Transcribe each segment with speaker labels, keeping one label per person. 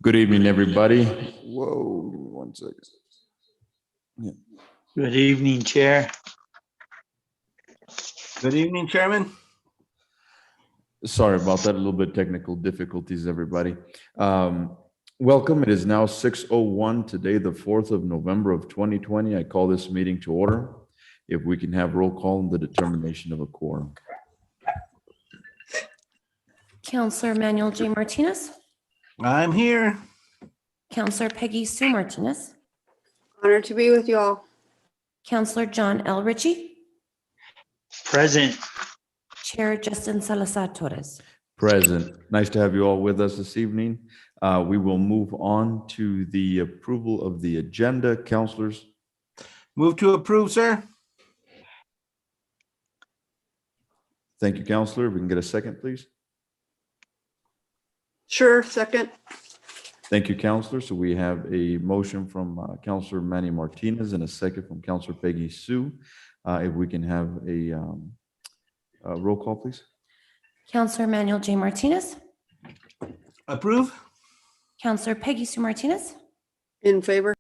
Speaker 1: Good evening, everybody. Whoa, give me 1 second. Yeah.
Speaker 2: Good evening, Chair.
Speaker 3: Good evening, Chairman.
Speaker 1: Sorry about that, a little bit technical difficulties, everybody. Welcome. It is now 6:01 today, the 4th of November of 2020. I call this meeting to order. If we can have roll call and the determination of a quorum.
Speaker 4: Counselor Manuel J. Martinez,
Speaker 3: I'm here.
Speaker 4: Counselor Peggy Sue Martinez,
Speaker 5: Honored to be with you all.
Speaker 4: Counselor John L. Ritchie,
Speaker 2: Present.
Speaker 4: Chair Justin Salazar Torres.
Speaker 1: Present. Nice to have you all with us this evening. We will move on to the approval of the agenda. Counselors,
Speaker 3: Move to approve, sir.
Speaker 1: thank you, Counselor. If we can get a second, please.
Speaker 5: Sure, second.
Speaker 1: Thank you, Counselor. So we have a motion from Counselor Manny Martinez and a second from Counselor Peggy Sue. If we can have a roll call, please.
Speaker 4: Counselor Manuel J. Martinez,
Speaker 3: Approve.
Speaker 4: Counselor Peggy Sue Martinez,
Speaker 5: In favor.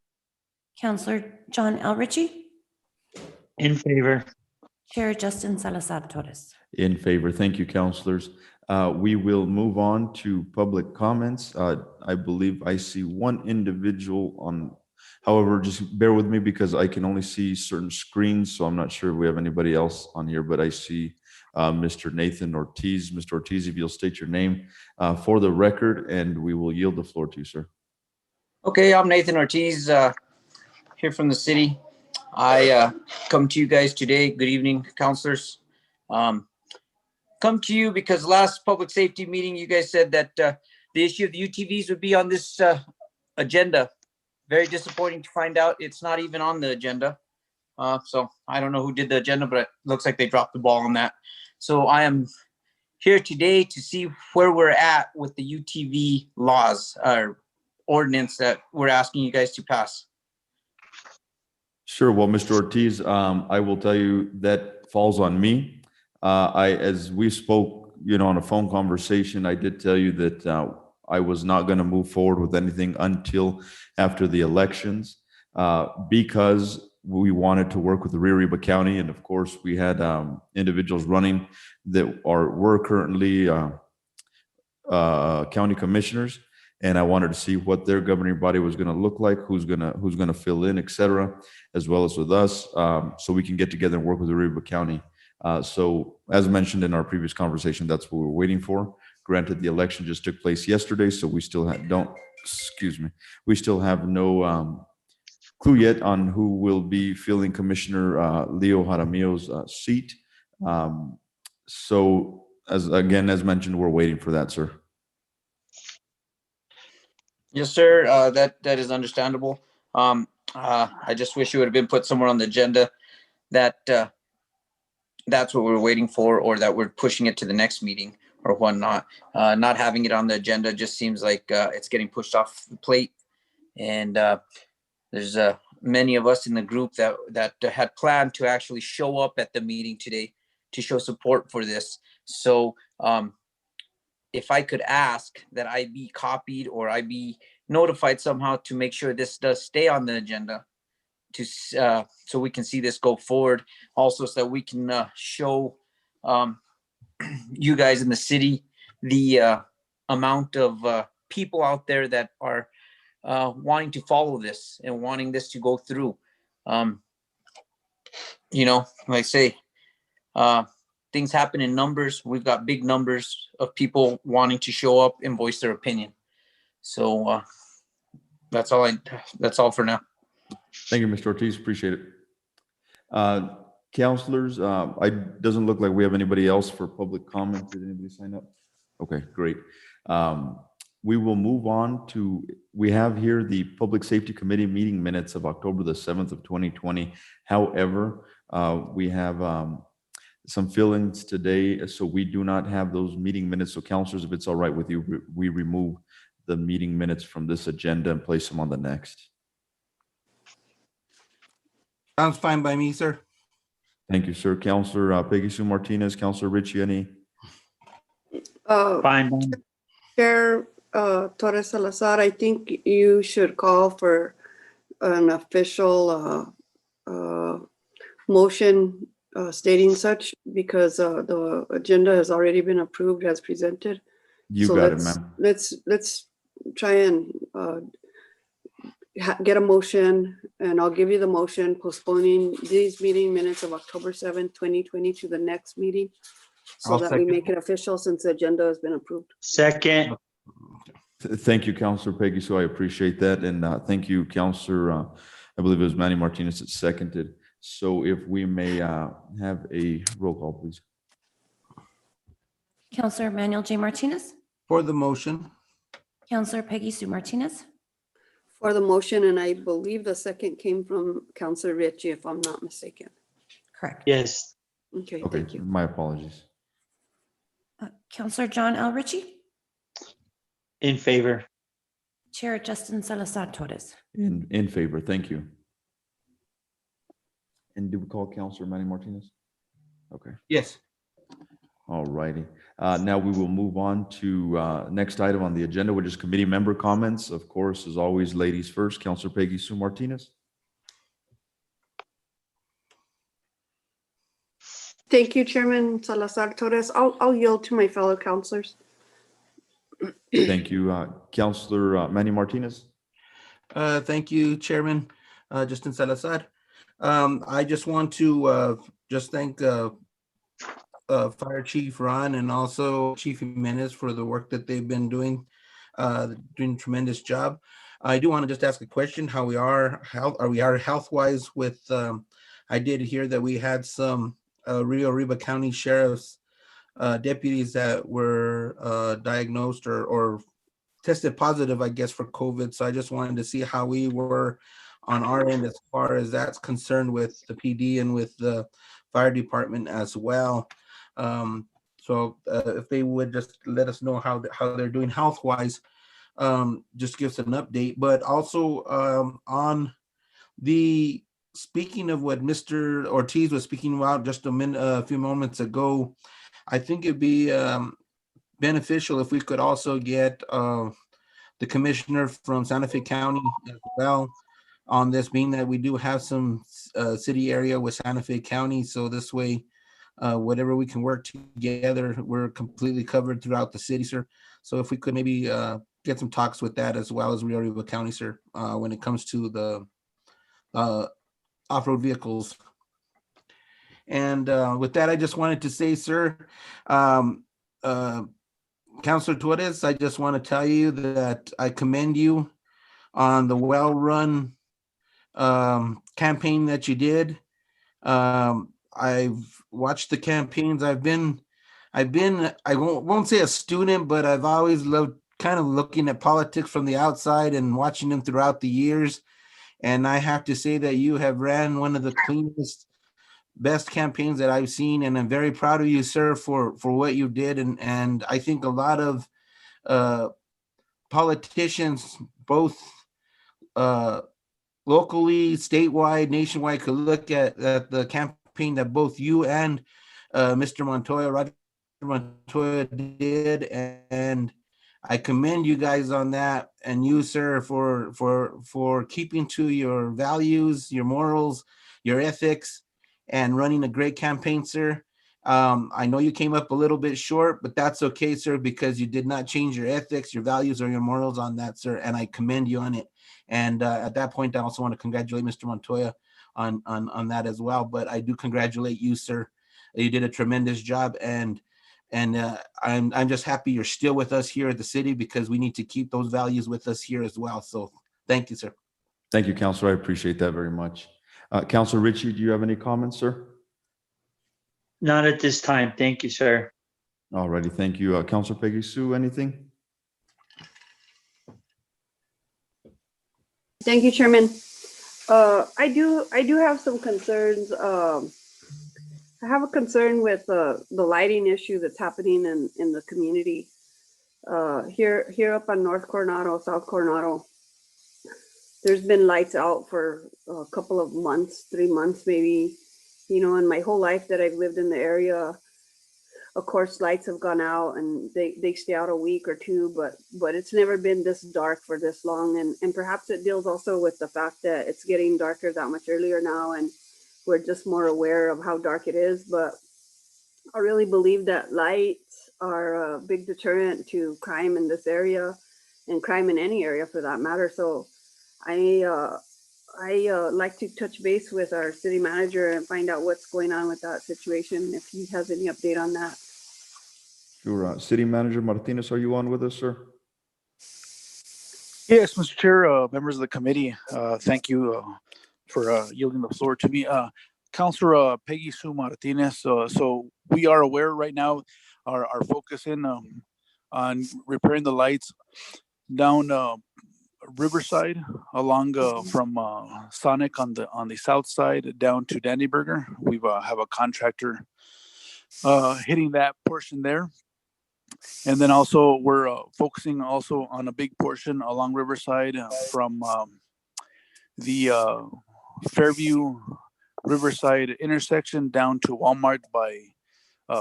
Speaker 4: Counselor John L. Ritchie,
Speaker 2: In favor.
Speaker 4: Chair Justin Salazar Torres.
Speaker 1: In favor. Thank you, Counselors. We will move on to public comments. I believe I see one individual on, however, just bear with me because I can only see certain screens, so I'm not sure if we have anybody else on here, but I see Mr. Nathan Ortiz. Mr. Ortiz, if you'll state your name for the record, and we will yield the floor to you, sir.
Speaker 6: Okay, I'm Nathan Ortiz, here from the city. I come to you guys today. Good evening, counselors. Come to you because last public safety meeting, you guys said that the issue of the UTVs would be on this agenda. Very disappointing to find out it's not even on the agenda. So I don't know who did the agenda, but it looks like they dropped the ball on that. So I am here today to see where we're at with the UTV laws or ordinance that we're asking you guys to pass.
Speaker 1: Sure. Well, Mr. Ortiz, I will tell you that falls on me. As we spoke, on a phone conversation, I did tell you that I was not going to move forward with anything until after the elections because we wanted to work with the Rio Arriba County. And of course, we had individuals running that were currently county commissioners. And I wanted to see what their governing body was going to look like, who's going to fill in, et cetera, as well as with us, so we can get together and work with the Rio Arriba County. So as mentioned in our previous conversation, that's what we're waiting for. Granted, the election just took place yesterday, so we still have no clue yet on who will be filling Commissioner Leo Jaramillo's seat. So as mentioned, we're waiting for that, sir.
Speaker 6: Yes, sir. That is understandable. I just wish it would have been put somewhere on the agenda that that's what we're waiting for, or that we're pushing it to the next meeting or whatnot. Not having it on the agenda just seems like it's getting pushed off the plate. And there's many of us in the group that had planned to actually show up at the meeting today to show support for this. So if I could ask that I be copied or I be notified somehow to make sure this does stay on the agenda, to so we can see this go forward, also so that we can show you guys in the city the amount of people out there that are wanting to follow this and wanting this to go through. Like I say, things happen in numbers. We've got big numbers of people wanting to show up and voice their opinion. So that's all for now.
Speaker 1: Thank you, Mr. Ortiz. Appreciate it. Counselors, it doesn't look like we have anybody else for public comment. Did anybody sign up? Okay, great. We will move on to, we have here the Public Safety Committee meeting minutes of October the 7th of 2020. However, we have some fill-ins today, so we do not have those meeting minutes. So counselors, if it's all right with you, we remove the meeting minutes from this agenda and place them on the next.
Speaker 3: Sounds fine by me, sir.
Speaker 1: Thank you, sir. Counselor Peggy Sue Martinez, Counselor Ritchie, any?
Speaker 5: Uh,
Speaker 2: Fine.
Speaker 5: Chair, Torres Salazar, I think you should call for an official motion stating such because the agenda has already been approved as presented.
Speaker 1: You
Speaker 5: So
Speaker 1: got it,
Speaker 5: let's-
Speaker 1: ma'am.
Speaker 5: Let's try and get a motion, and I'll give you the motion postponing these meeting minutes of October 7th, 2020 to the next meeting so
Speaker 3: I'll
Speaker 5: that we
Speaker 3: second.
Speaker 5: make it official since the agenda has been approved.
Speaker 2: Second,
Speaker 1: Thank you, Counselor Peggy. So I appreciate that. And thank you, Counselor, I believe it was Manny Martinez that seconded. So if we may have a roll call, please.
Speaker 4: Counselor Manuel J. Martinez,
Speaker 3: For the motion.
Speaker 4: Counselor Peggy Sue Martinez,
Speaker 5: For the motion, and I believe the second came from Counselor Ritchie, if I'm not mistaken.
Speaker 4: correct.
Speaker 2: yes.
Speaker 5: Okay,
Speaker 1: Okay,
Speaker 5: thank you.
Speaker 1: my apologies.
Speaker 4: Counselor John L. Ritchie,
Speaker 2: In favor.
Speaker 4: Chair Justin Salazar Torres.
Speaker 1: In favor, thank you. And do we call Counselor Manny Martinez? Okay.
Speaker 3: Yes.
Speaker 1: All righty. Now we will move on to next item on the agenda, which is committee member comments. Of course, as always, ladies first. Counselor Peggy Sue Martinez.
Speaker 5: Thank you, Chairman Salazar Torres. I'll yield to my fellow counselors.
Speaker 1: Thank you. Counselor Manny Martinez.
Speaker 3: Thank you, Chairman Justin Salazar. I just want to just thank Fire Chief Ron and also Chief Jimenez for the work that they've been doing a tremendous job. I do want to just ask a question, how we are health-wise with, I did hear that we had some Rio Arriba County Sheriff's deputies that were diagnosed or tested positive, I guess, for COVID. So I just wanted to see how we were on our end as far as that's concerned with the PD and with the fire department as well. So if they would just let us know how they're doing health-wise, just give us an update. But also on the, speaking of what Mr. Ortiz was speaking about just a few moments ago, I think it'd be beneficial if we could also get the commissioner from Santa Fe County as well on this, being that we do have some city area with Santa Fe County. So this way, whatever we can work together, we're completely covered throughout the city, sir. So if we could maybe get some talks with that as well as Rio Arriba County, sir, when it comes to the off-road vehicles. And with that, I just wanted to say, sir, Councilor Torres, I just want to tell you that I commend you on the well-run campaign that you did. I've watched the campaigns. I won't say a student, but I've always loved kind of looking at politics from the outside and watching them throughout the years. And I have to say that you have ran one of the cleanest, best campaigns that I've seen, and I'm very proud of you, sir, for what you did. And I think a lot of politicians, both locally, statewide, nationwide, could look at the campaign that both you and Mr. Montoya, Roger Montoya did, and I commend you guys on that, and you, sir, for keeping to your values, your morals, your ethics, and running a great campaign, sir. I know you came up a little bit short, but that's okay, sir, because you did not change your ethics, your values, or your morals on that, sir, and I commend you on it. And at that point, I also want to congratulate Mr. Montoya on that as well. But I do congratulate you, sir. You did a tremendous job, and I'm just happy you're still with us here at the city, because we need to keep those values with us here as well. So thank you, sir.
Speaker 1: Thank you, Counselor. I appreciate that very much. Counselor Ritchie, do you have any comments, sir?
Speaker 2: Not at this time. Thank you, sir.
Speaker 1: All righty, thank you. Counselor Peggy Sue, anything?
Speaker 5: Thank you, Chairman. I do have some concerns. I have a concern with the lighting issue that's happening in the community. Here up on North Coronado, South Coronado, there's been lights out for a couple of months, 3 months maybe. You know, in my whole life that I've lived in the area, of course, lights have gone out and they stay out a week or two, but it's never been this dark for this long. And perhaps it deals also with the fact that it's getting darker that much earlier now, and we're just more aware of how dark it is. But I really believe that lights are a big deterrent to crime in this area, and crime in any area for that matter. So I like to touch base with our city manager and find out what's going on with that situation, if he has any update on that.
Speaker 1: Sure. City Manager Martinez, are you on with us, sir?
Speaker 7: Yes, Mr. Chair, members of the committee, thank you for yielding the floor to me. Councilor Peggy Sue Martinez, so we are aware right now, our focus on repairing the lights down Riverside along from Sonic on the south side down to Danny Burger. We have a contractor hitting that portion there. And then also we're focusing also on a big portion along Riverside from the Fairview Riverside intersection down to Walmart by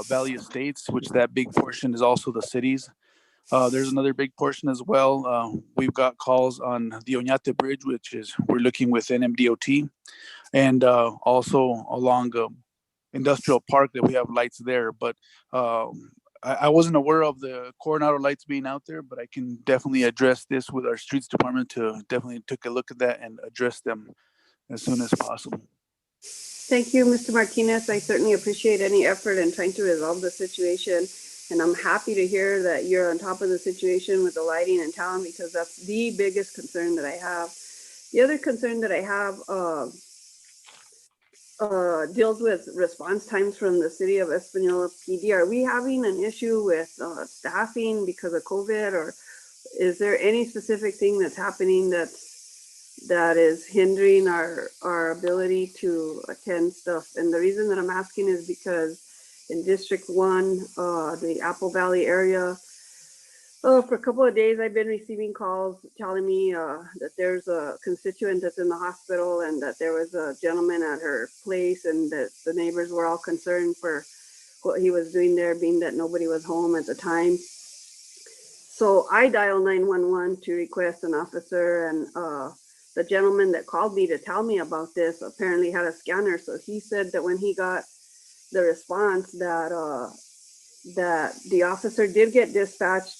Speaker 7: Valley Estates, which that big portion is also the city's. There's another big portion as well. We've got calls on the Oñate Bridge, which is we're looking with NMDOT, and also along Industrial Park that we have lights there. But I wasn't aware of the Coronado lights being out there, but I can definitely address this with our streets department to definitely take a look at that and address them as soon as possible.
Speaker 5: Thank you, Mr. Martinez. I certainly appreciate any effort in trying to resolve the situation. And I'm happy to hear that you're on top of the situation with the lighting in town, because that's the biggest concern that I have. The other concern that I have deals with response times from the city of Espanola PD. Are we having an issue with staffing because of COVID, or is there any specific thing that's happening that is hindering our ability to attend stuff? And the reason that I'm asking is because in District 1, the Apple Valley area, for a couple of days, I've been receiving calls telling me that there's a constituent that's in the hospital, and that there was a gentleman at her place, and that the neighbors were all concerned for what he was doing there, being that nobody was home at the time. So I dialed 911 to request an officer, and the gentleman that called me to tell me about this apparently had a scanner. So he said that when he got the response that the officer did get dispatched,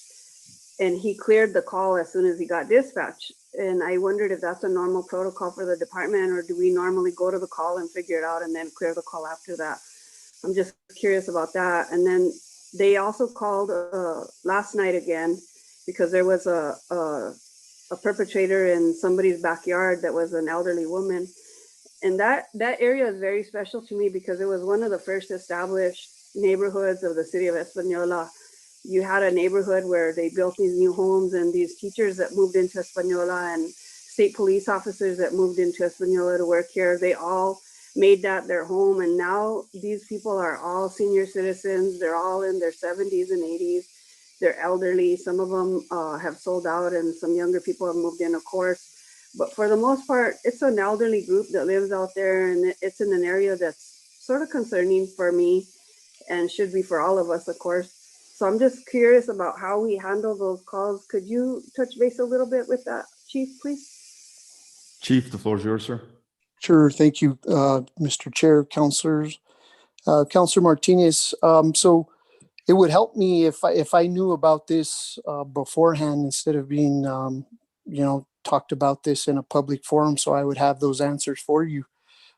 Speaker 5: and he cleared the call as soon as he got dispatched. And I wondered if that's a normal protocol for the department, or do we normally go to the call and figure it out and then clear the call after that? I'm just curious about that. And then they also called last night again, because there was a perpetrator in somebody's backyard that was an elderly woman. And that area is very special to me, because it was one of the first established neighborhoods of the city of Espanola. You had a neighborhood where they built these new homes, and these teachers that moved into Espanola and state police officers that moved into Espanola to work here, they all made that their home. And now these people are all senior citizens. They're all in their 70s and 80s. They're elderly. Some of them have sold out, and some younger people have moved in, of course. But for the most part, it's an elderly group that lives out there, and it's in an area that's sort of concerning for me, and should be for all of us, of course. So I'm just curious about how we handle those calls. Could you touch base a little bit with that, Chief, please?
Speaker 1: Chief, the floor is yours, sir.
Speaker 8: Sure. Thank you, Mr. Chair, councilors. Councilor Martinez, so it would help me if I knew about this beforehand, instead of being, talked about this in a public forum, so I would have those answers for you.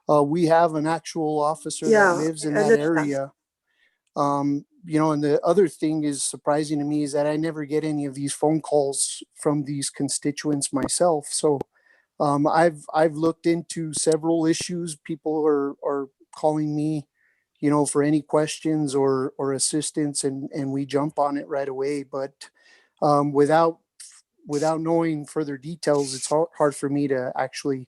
Speaker 8: We have an actual officer that lives in that area. And the other thing is surprising to me is that I never get any of these phone calls from these constituents myself. So I've looked into several issues. People are calling me, for any questions or assistance, and we jump on it right away. But without knowing further details, it's hard for me to actually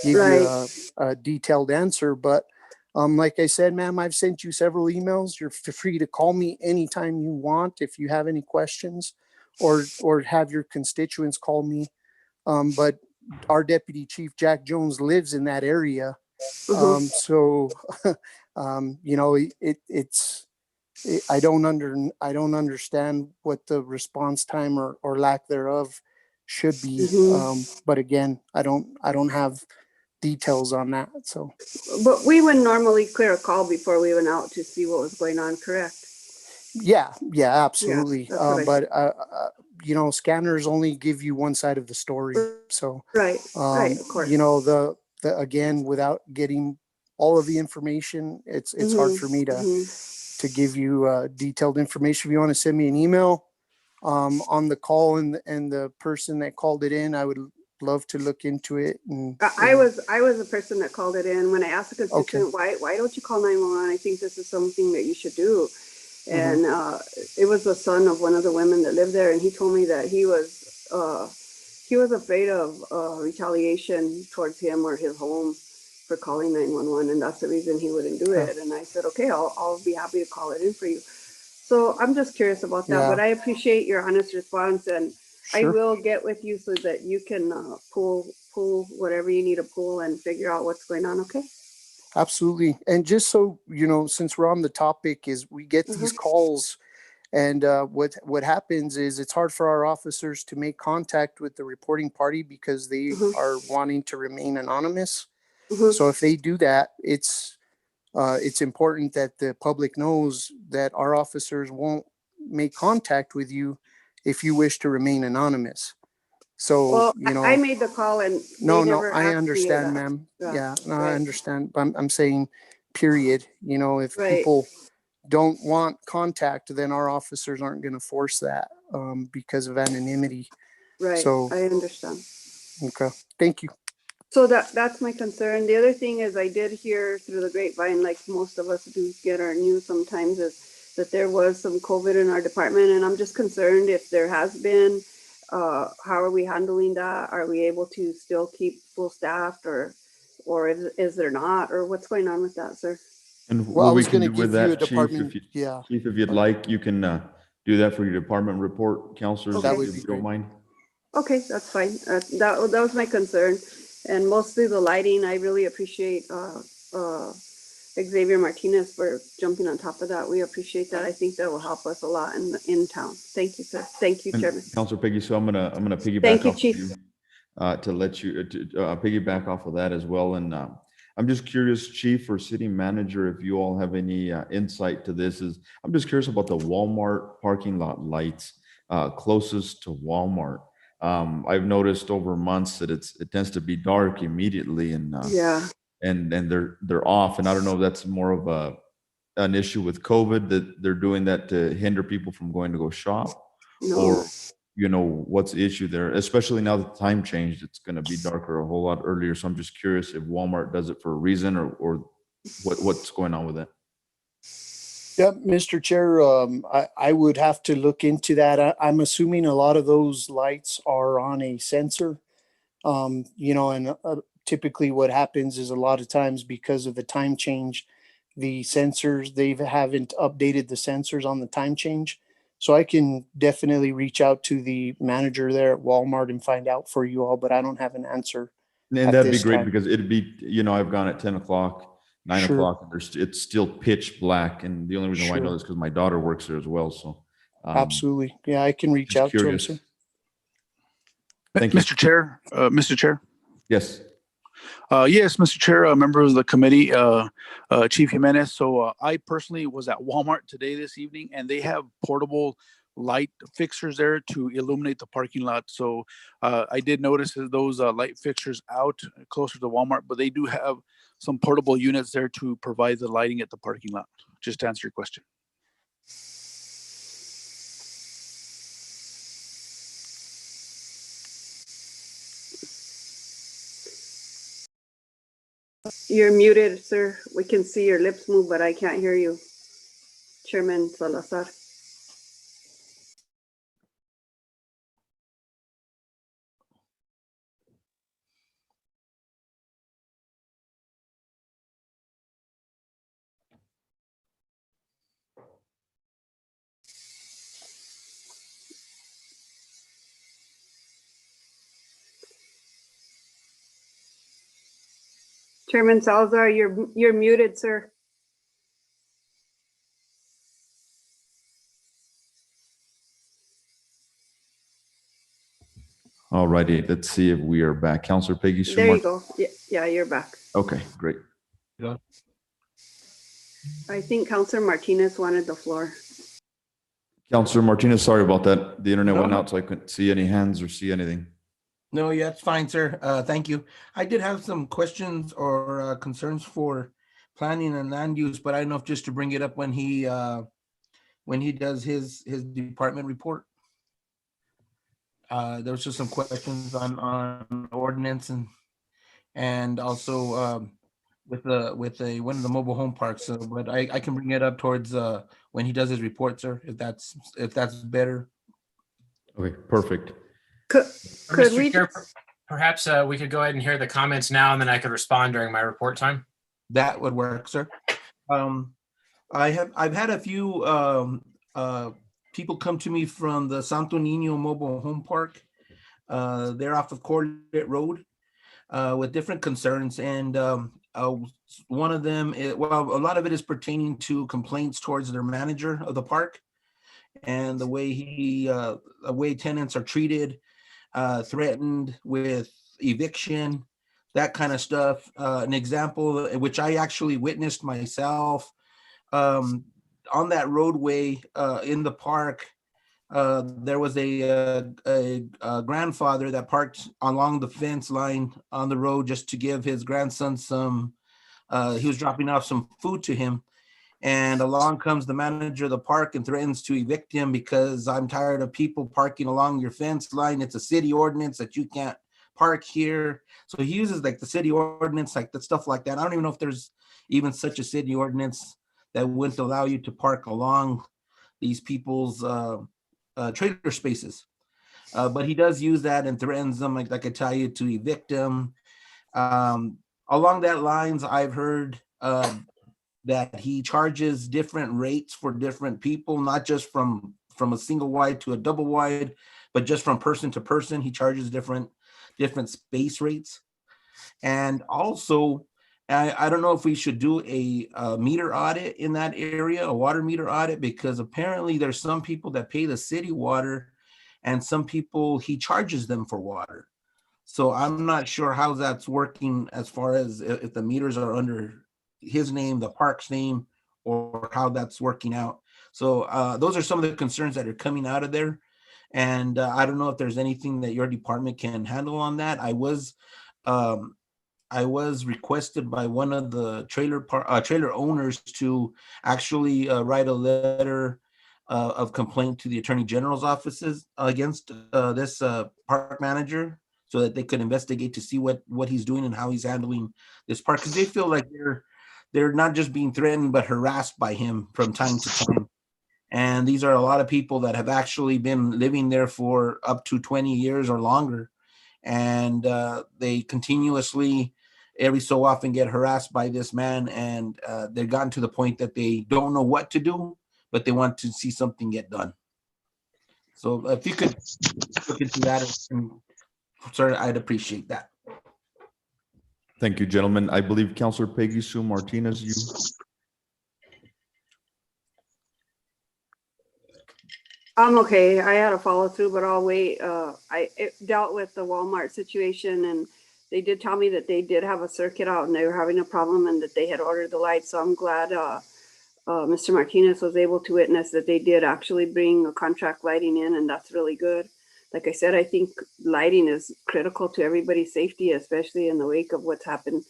Speaker 8: give you a detailed answer. But like I said, ma'am, I've sent you several emails. You're free to call me anytime you want if you have any questions, or have your constituents call me. But our Deputy Chief Jack Jones lives in that area. So, it's I don't understand what the response time or lack thereof should be.
Speaker 5: Mhm.
Speaker 8: But again, I don't have details on that. So
Speaker 5: But we would normally clear a call before we went out to see what was going on, correct?
Speaker 8: yeah,
Speaker 5: Yeah,
Speaker 8: absolutely.
Speaker 5: that's what I
Speaker 8: But scanners only give you one side of the story. So
Speaker 5: Right, right, of course.
Speaker 8: the again, without getting all of the information, it's hard for me to give you detailed information. If you want to send me an email on the call and the person that called it in, I would love to look into it. And
Speaker 5: I was the person that called it in when I asked the constituent, why don't you call 911? I think this is something that you should do. And it was the son of one of the women that lived there, and he told me that he was afraid of retaliation towards him or his home for calling 911, and that's the reason he wouldn't do it. And I said, okay, I'll be happy to call it in for you. So I'm just curious about that, but I appreciate your honest response, and I will get with you so that you can pull whatever you need to pull and figure out what's going on. Okay.
Speaker 8: Absolutely. And just so you know, since we're on the topic, is we get these calls, and what happens is it's hard for our officers to make contact with the reporting party because they are wanting to remain anonymous. So if they do that, it's important that the public knows that our officers won't make contact with you if you wish to remain anonymous. So,
Speaker 5: well, I made the call and
Speaker 8: no,
Speaker 5: they never
Speaker 8: I
Speaker 5: asked me
Speaker 8: understand,
Speaker 5: that.
Speaker 8: ma'am. Yeah, no, I
Speaker 5: right.
Speaker 8: understand. But I'm saying, period. If
Speaker 5: Right.
Speaker 8: people don't want contact, then our officers aren't going to force that because of anonymity.
Speaker 5: Right.
Speaker 8: So,
Speaker 5: I understand.
Speaker 8: okay. Thank you.
Speaker 5: So that's my concern. The other thing is I did hear through the grapevine, like most of us do get our news sometimes, is that there was some COVID in our department. And I'm just concerned if there has been, how are we handling that? Are we able to still keep full staffed or is there not? Or what's going on with that, sir?
Speaker 1: And
Speaker 8: Well, I
Speaker 1: what we
Speaker 8: was
Speaker 1: can
Speaker 8: going to
Speaker 1: do with
Speaker 8: give you a
Speaker 1: that, Chief,
Speaker 8: department. Yeah,
Speaker 1: Chief, if you'd like, you can do that for your department report, counselors,
Speaker 8: that
Speaker 5: Okay.
Speaker 8: would
Speaker 1: if
Speaker 8: be
Speaker 1: you don't
Speaker 8: great.
Speaker 1: mind.
Speaker 5: Okay, that's fine. That was my concern. And mostly the lighting, I really appreciate Xavier Martinez for jumping on top of that. We appreciate that. I think that will help us a lot in town. Thank you, sir. Thank you,
Speaker 1: And
Speaker 5: Chairman.
Speaker 1: Counselor Peggy, so I'm gonna piggyback
Speaker 5: Thank you,
Speaker 1: off of
Speaker 5: Chief.
Speaker 1: you to let you piggyback off of that as well. And I'm just curious, Chief or City Manager, if you all have any insight to this. I'm just curious about the Walmart parking lot lights closest to Walmart. I've noticed over months that it tends to be dark immediately, and
Speaker 5: Yeah,
Speaker 1: they're off. And I don't know if that's more of an issue with COVID, that they're doing that to hinder people from going to go shop,
Speaker 5: no,
Speaker 1: or what's the issue there, especially now that the time changed. It's going to be darker a whole lot earlier. So I'm just curious if Walmart does it for a reason, or what's going on with that.
Speaker 8: Yeah, Mr. Chair, I would have to look into that. I'm assuming a lot of those lights are on a sensor. And typically what happens is a lot of times because of the time change, the sensors, they haven't updated the sensors on the time change. So I can definitely reach out to the manager there at Walmart and find out for you all, but I don't have an answer.
Speaker 1: And
Speaker 8: At
Speaker 1: that'd be
Speaker 8: this
Speaker 1: great
Speaker 8: time.
Speaker 1: because it'd be, I've gone at 10 o'clock, 9
Speaker 8: Sure.
Speaker 1: o'clock, and it's still pitch black. And the only reason why I know
Speaker 8: Sure.
Speaker 1: this is because my daughter works there as well. So
Speaker 8: Absolutely. Yeah, I can reach
Speaker 1: just
Speaker 8: out to him,
Speaker 1: curious.
Speaker 8: sir.
Speaker 1: Thank you.
Speaker 7: Mr. Chair.
Speaker 1: Yes.
Speaker 7: Yes, Mr. Chair, members of the committee, Chief Jimenez. So I personally was at Walmart today, this evening, and they have portable light fixtures there to illuminate the parking lot. So I did notice those light fixtures out closer to Walmart, but they do have some portable units there to provide the lighting at the parking lot. Just to answer your question.
Speaker 5: you're muted, sir. We can see your lips move, but I can't hear you. Chairman Salazar. Chairman Salazar, you're muted, sir.
Speaker 1: All righty, let's see if we are back. Counselor Peggy Sue
Speaker 5: There you
Speaker 1: Martinez.
Speaker 5: go. Yeah, you're back.
Speaker 1: Okay, great.
Speaker 5: I think Counselor Martinez wanted the floor.
Speaker 1: Counselor Martinez, sorry about that. The internet
Speaker 3: No,
Speaker 1: went
Speaker 3: no.
Speaker 1: out, so I couldn't see any hands or see anything.
Speaker 3: No, yeah, it's fine, sir. Thank you. I did have some questions or concerns for planning and land use, but I don't know if just to bring it up when he does his department report. There was just some questions on ordinance and also with one of the mobile home parks. So, but I can bring it up towards when he does his report, sir, if that's better.
Speaker 1: Okay, perfect.
Speaker 5: Could
Speaker 9: Mr.
Speaker 5: we,
Speaker 9: Chair, perhaps we could go ahead and hear the comments now, and then I could respond during my report time.
Speaker 3: That would work, sir. I've had a few people come to me from the Santo Nino Mobile Home Park. They're off of Corlett Road with different concerns, and one of them, a lot of it is pertaining to complaints towards their manager of the park and the way tenants are treated, threatened with eviction, that kind of stuff. An example, which I actually witnessed myself, on that roadway in the park, there was a grandfather that parked along the fence line on the road just to give his grandson some, he was dropping off some food to him. And along comes the manager of the park and threatens to evict him because I'm tired of people parking along your fence line. It's a city ordinance that you can't park here. So he uses like the city ordinance, like the stuff like that. I don't even know if there's even such a city ordinance that wouldn't allow you to park along these people's trailer spaces. But he does use that and threatens them, like I tell you, to evict them. Along that lines, I've heard that he charges different rates for different people, not just from a single wide to a double wide, but just from person to person. He charges different space rates. And also, I don't know if we should do a meter audit in that area, a water meter audit, because apparently there's some people that pay the city water and some people he charges them for water. So I'm not sure how that's working as far as if the meters are under his name, the park's name, or how that's working out. So those are some of the concerns that are coming out of there. And I don't know if there's anything that your department can handle on that. I was requested by one of the trailer owners to actually write a letter of complaint to the Attorney General's offices against this park manager, so that they could investigate to see what he's doing and how he's handling this park, because they feel like they're not just being threatened but harassed by him from time to time. And these are a lot of people that have actually been living there for up to 20 years or longer, and they continuously every so often get harassed by this man, and they've gotten to the point that they don't know what to do, but they want to see something get done. So if you could look into that, sir, I'd appreciate that.
Speaker 1: Thank you, gentlemen. I believe Counselor Peggy Sue Martinez, you.
Speaker 5: I'm okay. I had a follow through, but I'll wait. It dealt with the Walmart situation, and they did tell me that they did have a circuit out and they were having a problem and that they had ordered the lights. So I'm glad Mr. Martinez was able to witness that they did actually bring a contract lighting in, and that's really good. Like I said, I think lighting is critical to everybody's safety, especially in the wake of what's happened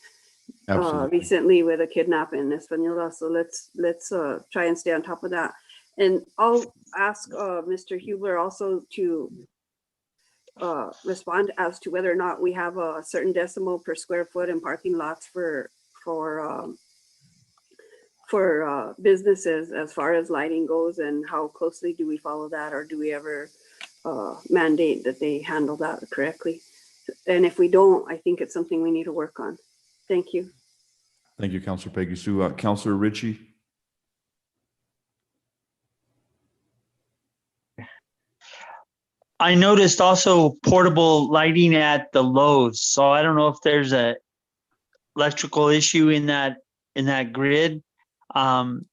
Speaker 5: recently with a kidnapping in Española. So let's try and stay on top of that. And I'll ask Mr. Hubler also to respond as to whether or not we have a certain decimal per square foot in parking lots for businesses as far as lighting goes, and how closely do we follow that, or do we ever mandate that they handle that correctly? And if we don't, I think it's something we need to work on. Thank you.
Speaker 1: Thank you, Counselor Peggy Sue. Counselor Ritchie.
Speaker 2: I noticed also portable lighting at the Lowe's. So I don't know if there's a electrical issue in that grid. But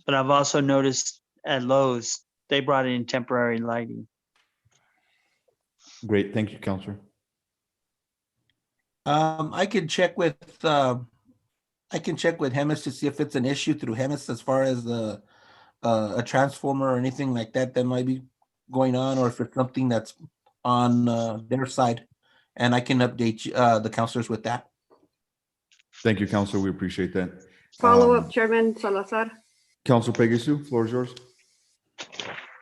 Speaker 2: I've also noticed at Lowe's, they brought in temporary lighting.
Speaker 1: Great. Thank you, Counselor.
Speaker 3: I can check with Hemis to see if it's an issue through Hemis as far as a transformer or anything like that that might be going on, or if it's something that's on their side, and I can update the counselors with that.
Speaker 1: Thank you, Counselor. We appreciate that.
Speaker 5: Follow up, Chairman Salazar.
Speaker 1: Counselor Peggy Sue, floor is yours.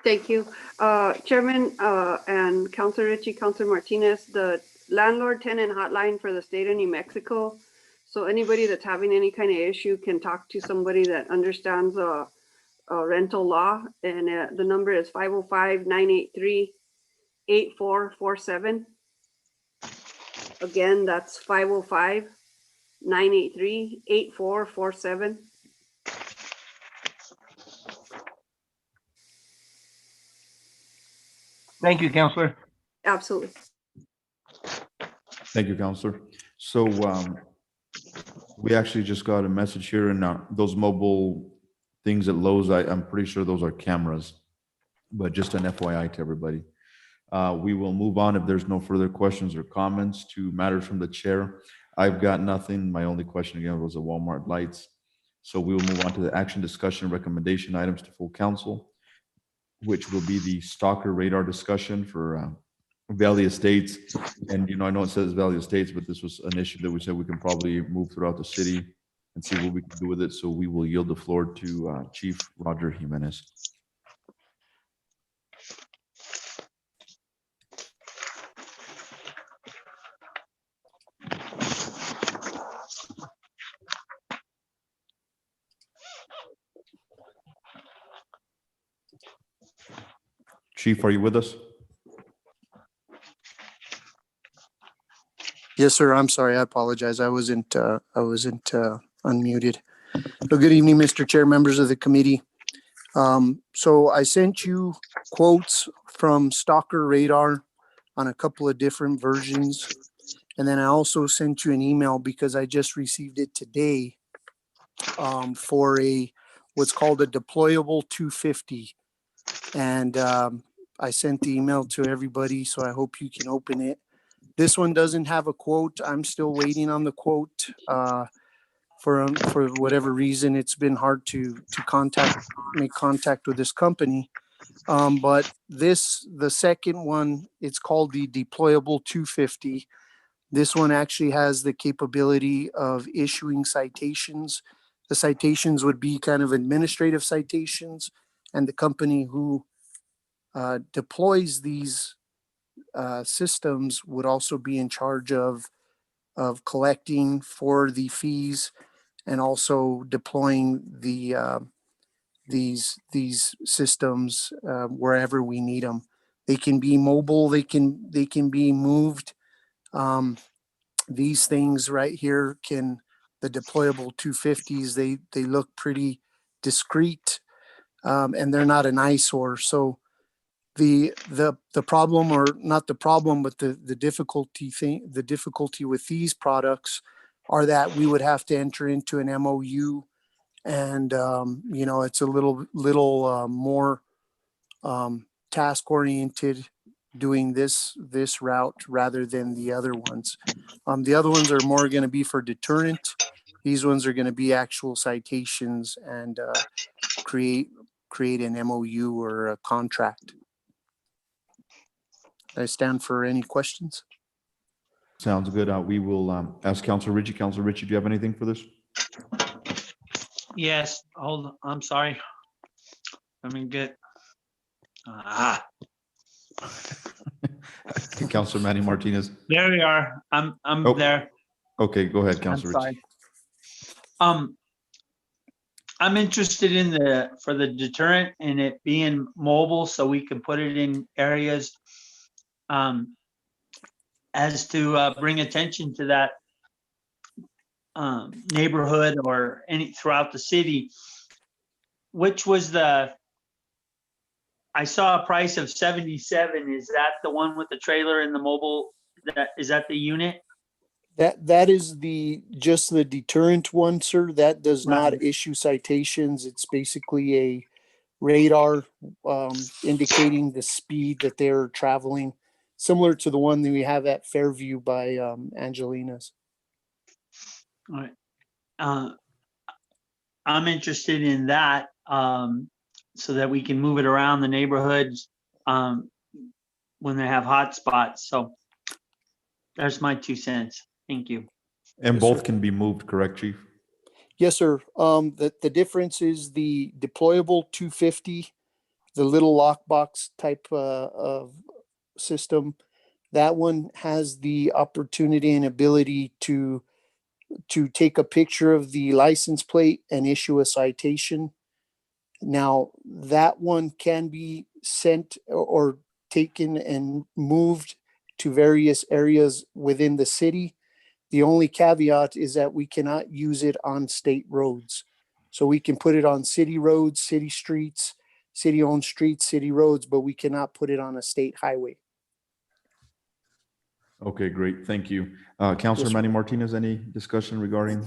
Speaker 5: Thank you. Chairman and Councilor Ritchie, Councilor Martinez, the landlord tenant hotline for the state of New Mexico. So anybody that's having any kind of issue can talk to somebody that understands rental law. And the number is 505-983-8447. Again, that's 505-983-8447.
Speaker 3: Thank you, Counselor.
Speaker 5: Absolutely.
Speaker 1: Thank you, Counselor. So we actually just got a message here, and those mobile things at Lowe's, I'm pretty sure those are cameras, but just an FYI to everybody. We will move on if there's no further questions or comments to matters from the chair. I've got nothing. My only question again was the Walmart lights. So we will move on to the action discussion recommendation items to full council, which will be the stalker radar discussion for Valley Estates. And, I know it says Valley Estates, but this was an issue that we said we can probably move throughout the city and see what we can do with it. So we will yield the floor to Chief Roger Jimenez. Chief, are you with us?
Speaker 8: Yes, sir. I'm sorry. I apologize. I wasn't unmuted. So good evening, Mr. Chair, members of the committee. So I sent you quotes from Stalker Radar on a couple of different versions. And then I also sent you an email because I just received it today for what's called a deployable 250. And I sent the email to everybody, so I hope you can open it. This one doesn't have a quote. I'm still waiting on the quote. For whatever reason, it's been hard to make contact with this company. But the second one, it's called the deployable 250. This one actually has the capability of issuing citations. The citations would be kind of administrative citations, and the company who deploys these systems would also be in charge of collecting for the fees and also deploying these systems wherever we need them. They can be mobile. They can be moved. These things right here the deployable 250s. They look pretty discreet, and they're not an eyesore. So the problem, or not the problem, but the difficulty with these products are that we would have to enter into an MOU, and it's a little more task oriented doing this route rather than the other ones. The other ones are more going to be for deterrent. These ones are going to be actual citations and create an MOU or a contract. I stand for any questions.
Speaker 1: Sounds good. We will ask Councilor Ritchie. Councilor Ritchie, do you have anything for this?
Speaker 2: Yes, hold on. I'm sorry. Let me get.
Speaker 1: Councilor Manny Martinez.
Speaker 2: There we are. I'm
Speaker 1: Oh.
Speaker 2: there.
Speaker 1: Okay, go ahead,
Speaker 2: I'm
Speaker 1: Councilor Ritchie.
Speaker 2: sorry. I'm interested for the deterrent and it being mobile, so we can put it in areas as to bring attention to that neighborhood or throughout the city. Which was I saw a price of 77. Is that the one with the trailer and the mobile? Is that the unit?
Speaker 8: That is just the deterrent one, sir. That does not
Speaker 2: Right.
Speaker 8: issue citations. It's basically a radar indicating the speed that they're traveling. similar to the one that we have at Fairview by Angelina's.
Speaker 2: All right. I'm interested in that, so that we can move it around the neighborhoods, when they have hot spots. So there's my 2 cents. Thank you.
Speaker 1: And
Speaker 8: Yes,
Speaker 1: both
Speaker 8: sir.
Speaker 1: can be moved, correct, Chief?
Speaker 8: Yes, sir. The difference is the deployable 250, the little lockbox type of system. That one has the opportunity and ability to take a picture of the license plate and issue a citation. Now, that one can be sent or taken and moved to various areas within the city. The only caveat is that we cannot use it on state roads. So we can put it on city roads, city streets, city-owned streets, city roads, but we cannot put it on a state highway.
Speaker 1: Okay, great. Thank you. Counselor
Speaker 8: Yes, sir.
Speaker 1: Manny Martinez, any discussion regarding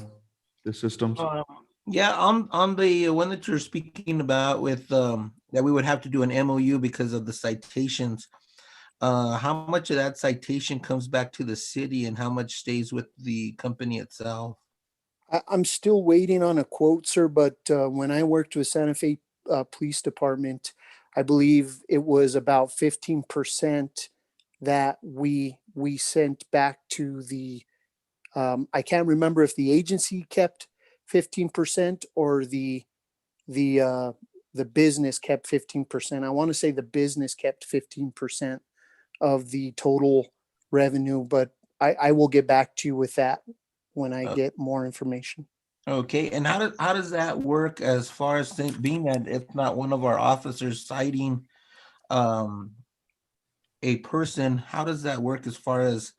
Speaker 1: the systems?
Speaker 3: Yeah, on the one that you're speaking about with that we would have to do an MOU because of the citations. How much of that citation comes back to the city and how much stays with the company itself?
Speaker 8: I'm still waiting on a quote, sir, but when I worked with Santa Fe Police Department, I believe it was about 15% that we sent back to the, I can't remember if the agency kept 15% or the business kept 15%. I want to say the business kept 15% of the total revenue, but I will get back to you with that when I get more information.
Speaker 3: Okay, and how does that work as far as being that if not one of our officers citing a person, how does that work as far as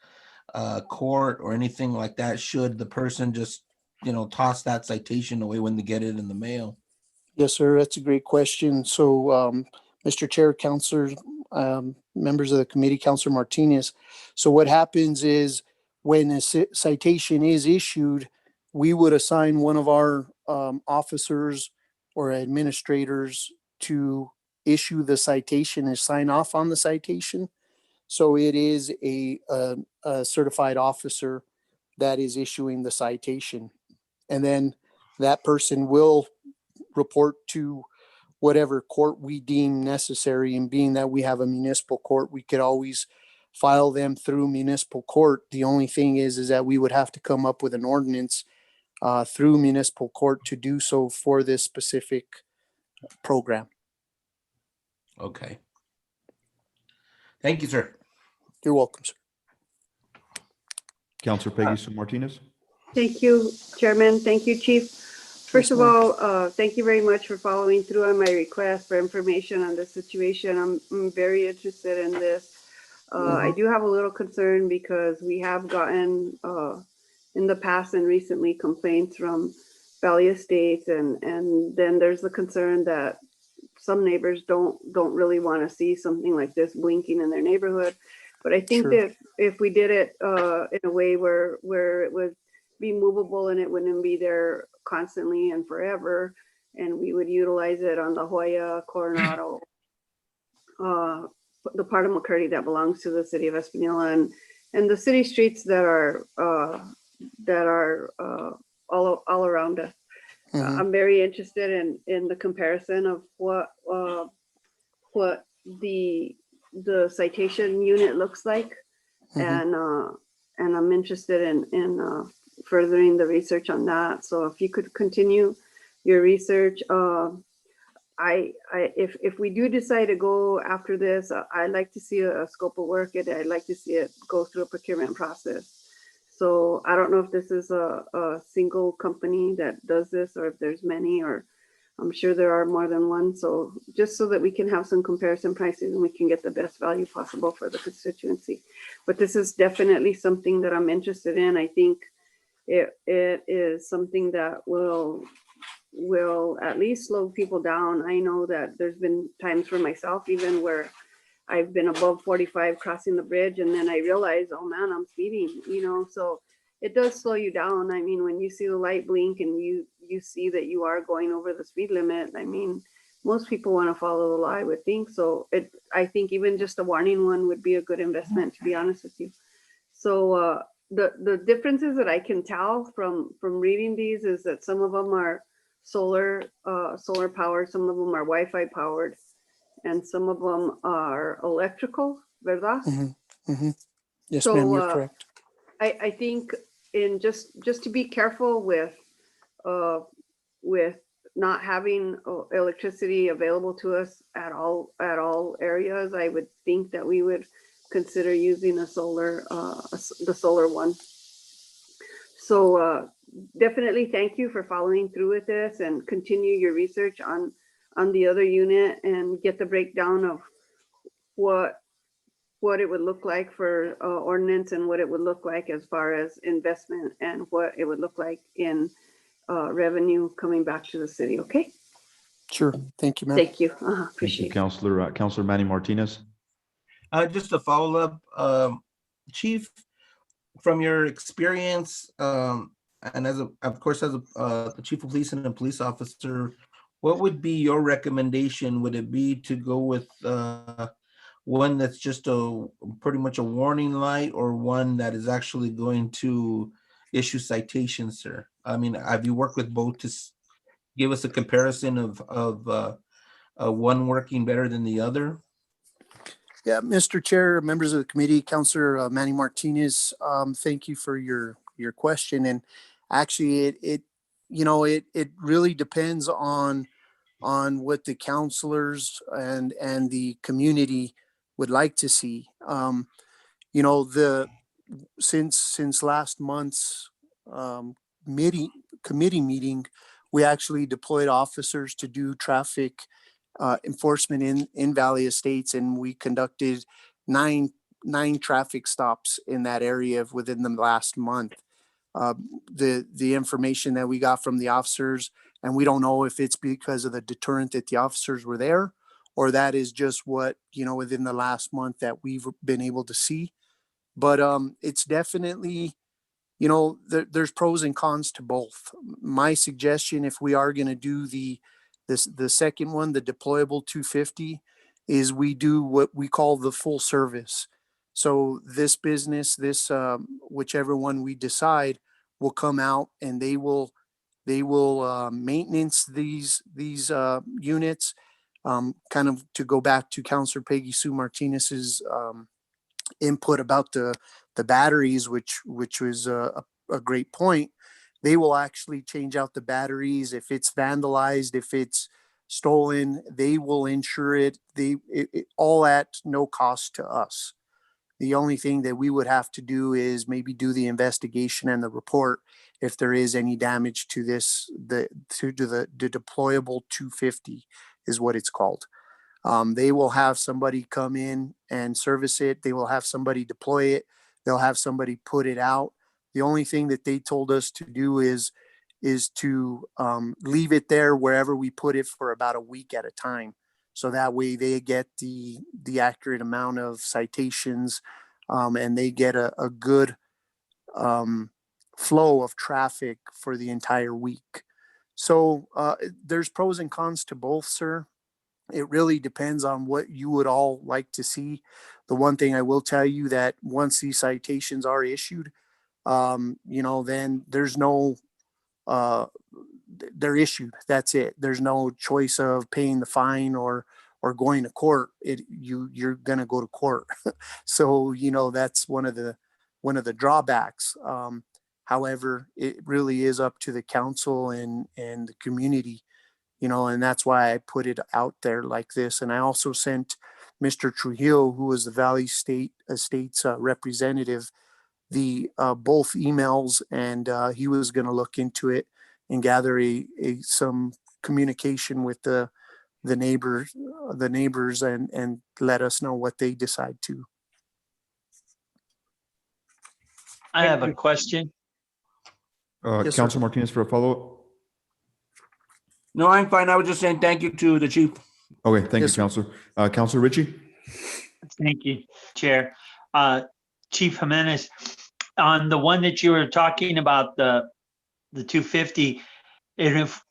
Speaker 3: court or anything like that? Should the person just, toss that citation away when they get it in the mail?
Speaker 8: Yes, sir. That's a great question. So, Mr. Chair, counselors, members of the committee, Counselor Martinez. So what happens is when a citation is issued, we would assign one of our officers or administrators to issue the citation and sign off on the citation. So it is a certified officer that is issuing the citation. And then that person will report to whatever court we deem necessary. And being that we have a municipal court, we could always file them through municipal court. The only thing is that we would have to come up with an ordinance through municipal court to do so for this specific program.
Speaker 3: Okay. Thank you, sir.
Speaker 8: You're welcome, sir.
Speaker 1: Counselor Peggy Sue Martinez?
Speaker 5: Thank you, Chairman. Thank you, Chief. First
Speaker 8: Yes,
Speaker 5: of
Speaker 8: ma'am.
Speaker 5: all, thank you very much for following through on my request for information on this situation. I'm very interested in this. I do have a little concern because we have gotten in the past and recently complaints from Valley Estates, and then there's the concern that some neighbors don't really want to see something like this blinking in their neighborhood. But I think
Speaker 8: Sure.
Speaker 5: that if we did it in a way where it would be movable and it wouldn't be there constantly and forever, and we would utilize it on La Jolla, Coronado, the part of McCurdy that belongs to the city of Espanola, and the city streets that are all around us.
Speaker 8: Mhm.
Speaker 5: I'm very interested in the comparison of what the citation unit looks like,
Speaker 8: Mhm.
Speaker 5: and I'm interested in furthering the research on that. So if you could continue your research, if we do decide to go after this, I'd like to see a scope of work, and I'd like to see it go through a procurement process. So I don't know if this is a single company that does this, or if there's many, or I'm sure there are more than one. So just so that we can have some comparison prices and we can get the best value possible for the constituency. But this is definitely something that I'm interested in. I think it is something that will at least slow people down. I know that there's been times for myself even where I've been above 45 crossing the bridge, and then I realize, oh man, I'm speeding, so it does slow you down. I mean, when you see the light blink and you see that you are going over the speed limit, I mean, most people want to follow the law, I would think. So I think even just a warning one would be a good investment, to be honest with you. So the differences that I can tell from reading these is that some of them are solar powered, some of them are Wi-Fi powered, and some of them are electrical, ¿verdad?
Speaker 8: Yes,
Speaker 5: So,
Speaker 8: ma'am, you're correct.
Speaker 5: I think in just to be careful with not having electricity available to us at all areas, I would think that we would consider using the solar one. So definitely thank you for following through with this and continue your research on the other unit and get the breakdown of what it would look like for ordinance and what it would look like as far as investment and what it would look like in revenue coming back to the city. Okay.
Speaker 8: Sure. Thank you, ma'am.
Speaker 5: Thank you.
Speaker 1: Thank you,
Speaker 5: Appreciate it.
Speaker 1: Counselor. Counselor Manny Martinez.
Speaker 3: Just a follow up, Chief, from your experience, and of course, as the chief of police and a police officer, what would be your recommendation? Would it be to go with one that's just pretty much a warning light, or one that is actually going to issue citations, sir? I mean, have you worked with both to give us a comparison of one working better than the other?
Speaker 8: Yeah, Mr. Chair, members of the committee, Councilor Manny Martinez, thank you for your question. And actually, it really depends on what the counselors and the community would like to see. Since last month's committee meeting, we actually deployed officers to do traffic enforcement in Valley Estates, and we conducted nine traffic stops in that area within the last month. The information that we got from the officers, and we don't know if it's because of the deterrent that the officers were there, or that is just what, within the last month that we've been able to see. But it's definitely, there's pros and cons to both. My suggestion, if we are going to do the second one, the deployable 250, is we do what we call the full service. So this business, whichever one we decide, will come out and they will maintenance these units. Kind of to go back to Councilor Peggy Sue Martinez's input about the batteries, which was a great point. They will actually change out the batteries. If it's vandalized, if it's stolen, they will insure it. It all at no cost to us. The only thing that we would have to do is maybe do the investigation and the report if there is any damage to the deployable 250 is what it's called. They will have somebody come in and service it. They will have somebody deploy it. They'll have somebody put it out. The only thing that they told us to do is to leave it there wherever we put it for about a week at a time. So that way they get the accurate amount of citations and they get a good flow of traffic for the entire week. So there's pros and cons to both, sir. It really depends on what you would all like to see. The one thing I will tell you that once these citations are issued, then there's no, they're issued. That's it. There's no choice of paying the fine or going to court. You're going to go to court. So, that's one of the drawbacks. However, it really is up to the council and the community, and that's why I put it out there like this. And I also sent Mr. Trujillo, who was the Valley Estates representative, the both emails, and he was going to look into it and gather some communication with the neighbors and let us know what they decide to.
Speaker 2: I have a question.
Speaker 8: Yes, sir.
Speaker 1: Councilor Martinez for a follow-up.
Speaker 3: No, I'm fine. I was just saying thank you to the chief.
Speaker 1: Okay, thank
Speaker 8: Yes,
Speaker 1: you,
Speaker 8: sir.
Speaker 1: Counselor. Counselor Ritchie?
Speaker 2: Thank you, Chair. Chief Jimenez, on the one that you were talking about, the 250,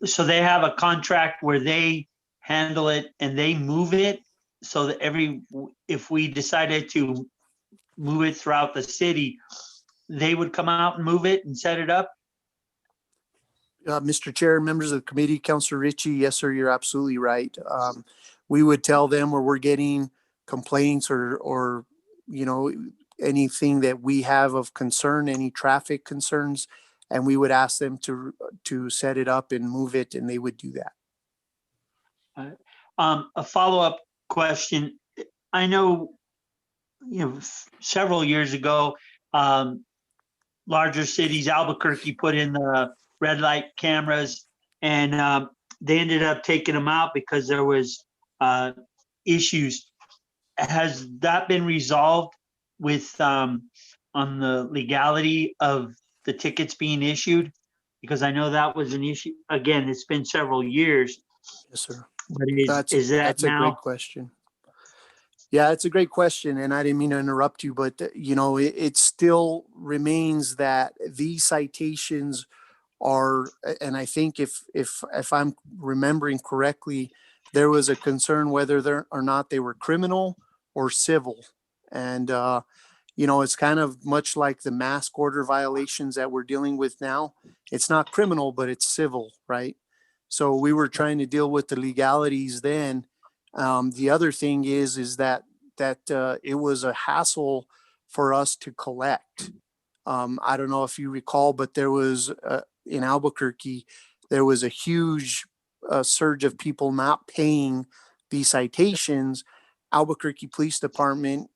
Speaker 2: so they have a contract where they handle it and they move it so that if we decided to move it throughout the city, they would come out and move it and set it up?
Speaker 8: Mr. Chair, members of the committee, Councilor Ritchie, yes, sir, you're absolutely right. We would tell them where we're getting complaints or, you know, anything that we have of concern, any traffic concerns, and we would ask them to set it up and move it, and they would do that.
Speaker 2: A follow-up question. I know, several years ago, larger cities, Albuquerque put in the red light cameras, and they ended up taking them out because there was issues. Has that been resolved with on the legality of the tickets being issued? Because I know that was an issue. Again, it's been several years.
Speaker 8: Yes, sir.
Speaker 2: But
Speaker 8: That's
Speaker 2: is that
Speaker 8: a great
Speaker 2: now?
Speaker 8: question. Yeah, it's a great question, and I didn't mean to interrupt you, but it still remains that these citations are, and I think if I'm remembering correctly, there was a concern whether or not they were criminal or civil, and it's kind of much like the mask order violations that we're dealing with now. It's not criminal, but it's civil, right? So we were trying to deal with the legalities then. The other thing is that it was a hassle for us to collect. I don't know if you recall, but there was in Albuquerque, there was a huge surge of people not paying these citations. Albuquerque Police Department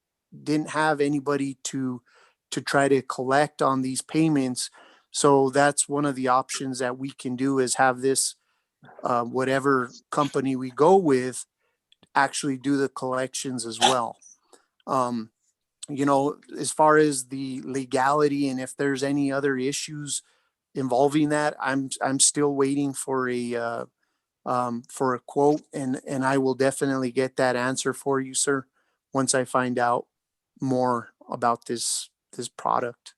Speaker 8: didn't have anybody to try to collect on these payments. So that's one of the options that we can do is have this whatever company we go with actually do the collections as well. As far as the legality and if there's any other issues involving that, I'm still waiting for a quote, and I will definitely get that answer for you, sir, once I find out more about this product.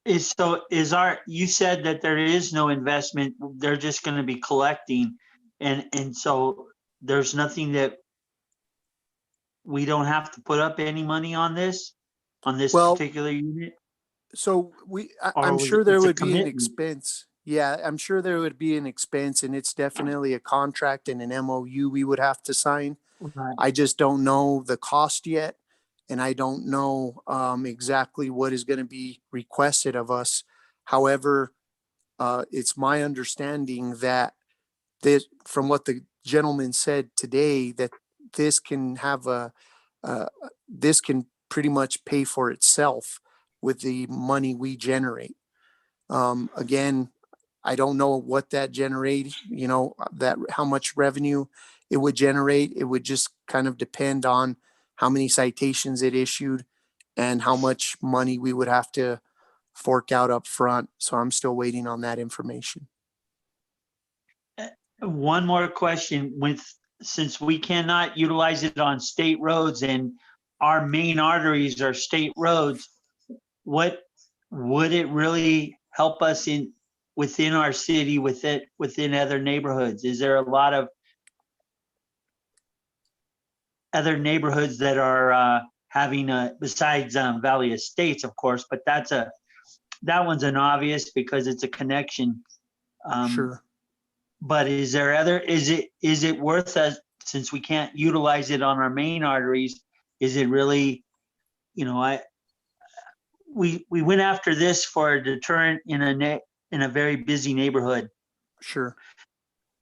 Speaker 2: You said that there is no investment, they're just gonna be collecting, and so there's nothing that we don't have to put up any money on this
Speaker 8: Well,
Speaker 2: particular unit?
Speaker 8: So
Speaker 2: Or
Speaker 8: I'm
Speaker 2: was
Speaker 8: sure
Speaker 2: it-
Speaker 8: there
Speaker 2: it's a
Speaker 8: would be an
Speaker 2: commitment?
Speaker 8: expense. Yeah, I'm sure there would be an expense, and it's definitely a contract and an MOU we would have to sign.
Speaker 2: Right.
Speaker 8: I just don't know the cost yet, and I don't know exactly what is going to be requested of us. However, it's my understanding that from what the gentleman said today, that this can have this can pretty much pay for itself with the money we generate. Again, I don't know what that generate, that how much revenue it would generate. It would just kind of depend on how many citations it issued and how much money we would have to fork out up front. So I'm still waiting on that information.
Speaker 2: One more question since we cannot utilize it on state roads and our main arteries are state roads, what would it really help us within our city, within other neighborhoods? Is there a lot of other neighborhoods that are having besides Valley Estates, of course, but that one's an obvious because it's a connection.
Speaker 8: Sure.
Speaker 2: But is it worth us, since we can't utilize it on our main arteries, is it really, we went after this for a deterrent in a very busy neighborhood.
Speaker 8: Sure.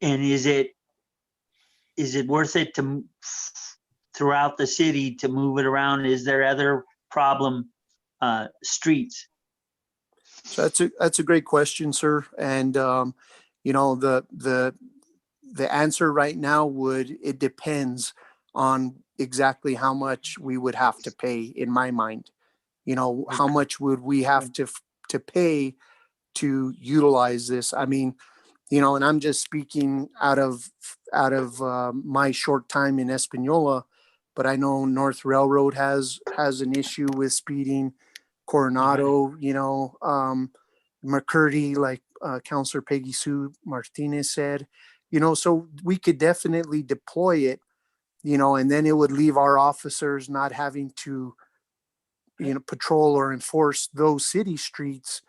Speaker 2: And is it worth it throughout the city to move it around? Is there other problem streets?
Speaker 8: So that's a great question, sir. And the answer right now it depends on exactly how much we would have to pay in my mind. How much would we have to pay to utilize this? I mean, and I'm just speaking out of my short time in Espanola, but I know North Railroad has an issue with speeding. Coronado, McCurdy, like Councilor Peggy Sue Martinez said, so we could definitely deploy it, and then it would leave our officers not having to, patrol or enforce those city streets.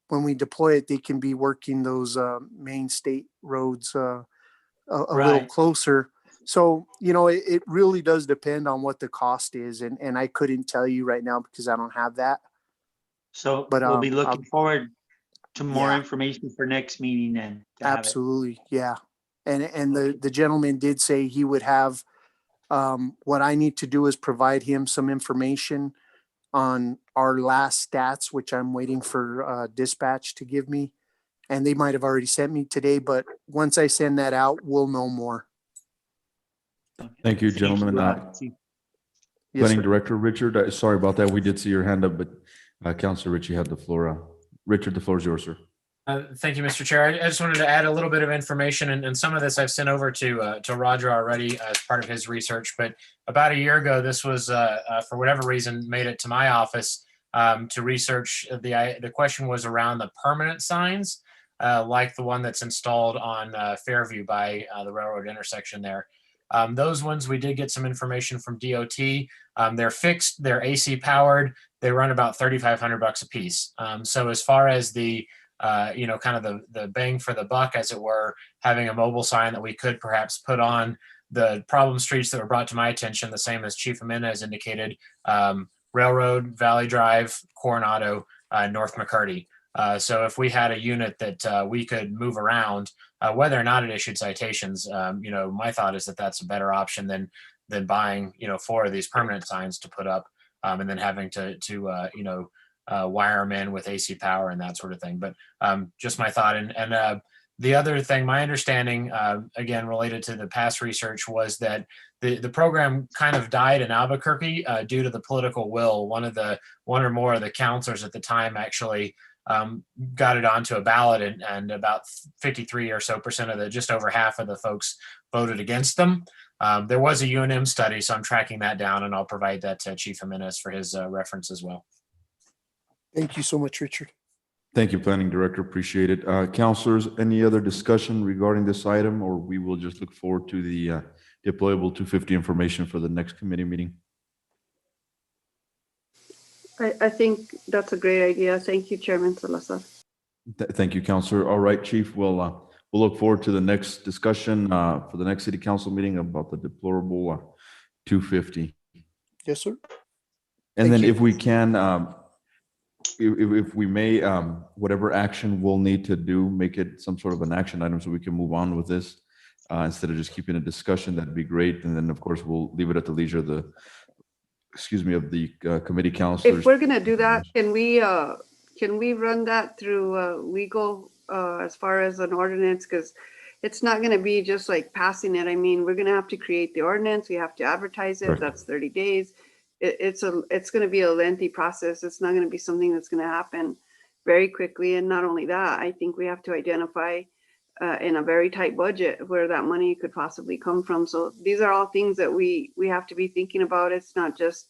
Speaker 8: When we deploy it, they can be working those main state roads a little
Speaker 2: Right.
Speaker 8: closer. So, it really does depend on what the cost is. And I couldn't tell you right now because I don't have that.
Speaker 2: So
Speaker 8: But,
Speaker 2: we'll be
Speaker 8: I'll-
Speaker 2: looking forward to more
Speaker 8: Yeah.
Speaker 2: information for next meeting then. to have it.
Speaker 8: Absolutely. Yeah. And the gentleman did say he would have, what I need to do is provide him some information on our last stats, which I'm waiting for dispatch to give me. And they might have already sent me today, but once I send that out, we'll know more.
Speaker 1: Thank you, gentlemen.
Speaker 2: Chief.
Speaker 8: Yes,
Speaker 1: Planning
Speaker 8: sir.
Speaker 1: Director Richard, sorry about that. We did see your hand up, but Councilor Ritchie had the floor. Richard, the floor is yours, sir.
Speaker 9: Thank you, Mr. Chair. I just wanted to add a little bit of information, and some of this I've sent over to Roger already as part of his research. But about a year ago, this was, for whatever reason, made it to my office to research. The question was around the permanent signs, like the one that's installed on Fairview by the railroad intersection there. Those ones, we did get some information from DOT. They're fixed, they're AC powered, they run about $3,500 a piece. So as far as the kind of the bang for the buck, as it were, having a mobile sign that we could perhaps put on the problem streets that were brought to my attention, the same as Chief Jimenez indicated, Railroad, Valley Drive, Coronado, North McCurdy. So if we had a unit that we could move around, whether or not it issued citations, my thought is that that's a better option than buying, 4 of these permanent signs to put up, and then having to wire them in with AC power and that sort of thing. But just my thought. And the other thing, my understanding, again, related to the past research, was that the program kind of died in Albuquerque due to the political will. One or more of the counselors at the time actually got it onto a ballot, and about 53 or so percent of just over half of the folks voted against them. There was a UNM study, so I'm tracking that down, and I'll provide that to Chief Jimenez for his reference as well.
Speaker 8: Thank you so much, Richard.
Speaker 1: Thank you, Planning Director. Appreciate it. Councilors, any other discussion regarding this item, or we will just look forward to the deployable 250 information for the next committee meeting?
Speaker 5: I think that's a great idea. Thank you, Chairman Salazar.
Speaker 1: Thank you, Councilor. All right, Chief, we'll look forward to the next discussion for the next City Council meeting about the deployable 250.
Speaker 8: Yes, sir.
Speaker 1: And
Speaker 8: Thank
Speaker 1: then
Speaker 8: you.
Speaker 1: if we can, if we may, whatever action we'll need to do, make it some sort of an action item so we can move on with this instead of just keeping a discussion. That'd be great. And then, of course, we'll leave it at the leisure of the committee councilors.
Speaker 5: If we're gonna do that, can we run that through legal as far as an ordinance? Because it's not gonna be just like passing it. I mean, we're gonna have to create the ordinance. We have to advertise it.
Speaker 1: Correct.
Speaker 5: That's 30 days. It's gonna be a lengthy process. It's not gonna be something that's gonna happen very quickly. And not only that, I think we have to identify in a very tight budget where that money could possibly come from. So these are all things that we have to be thinking about. It's not just,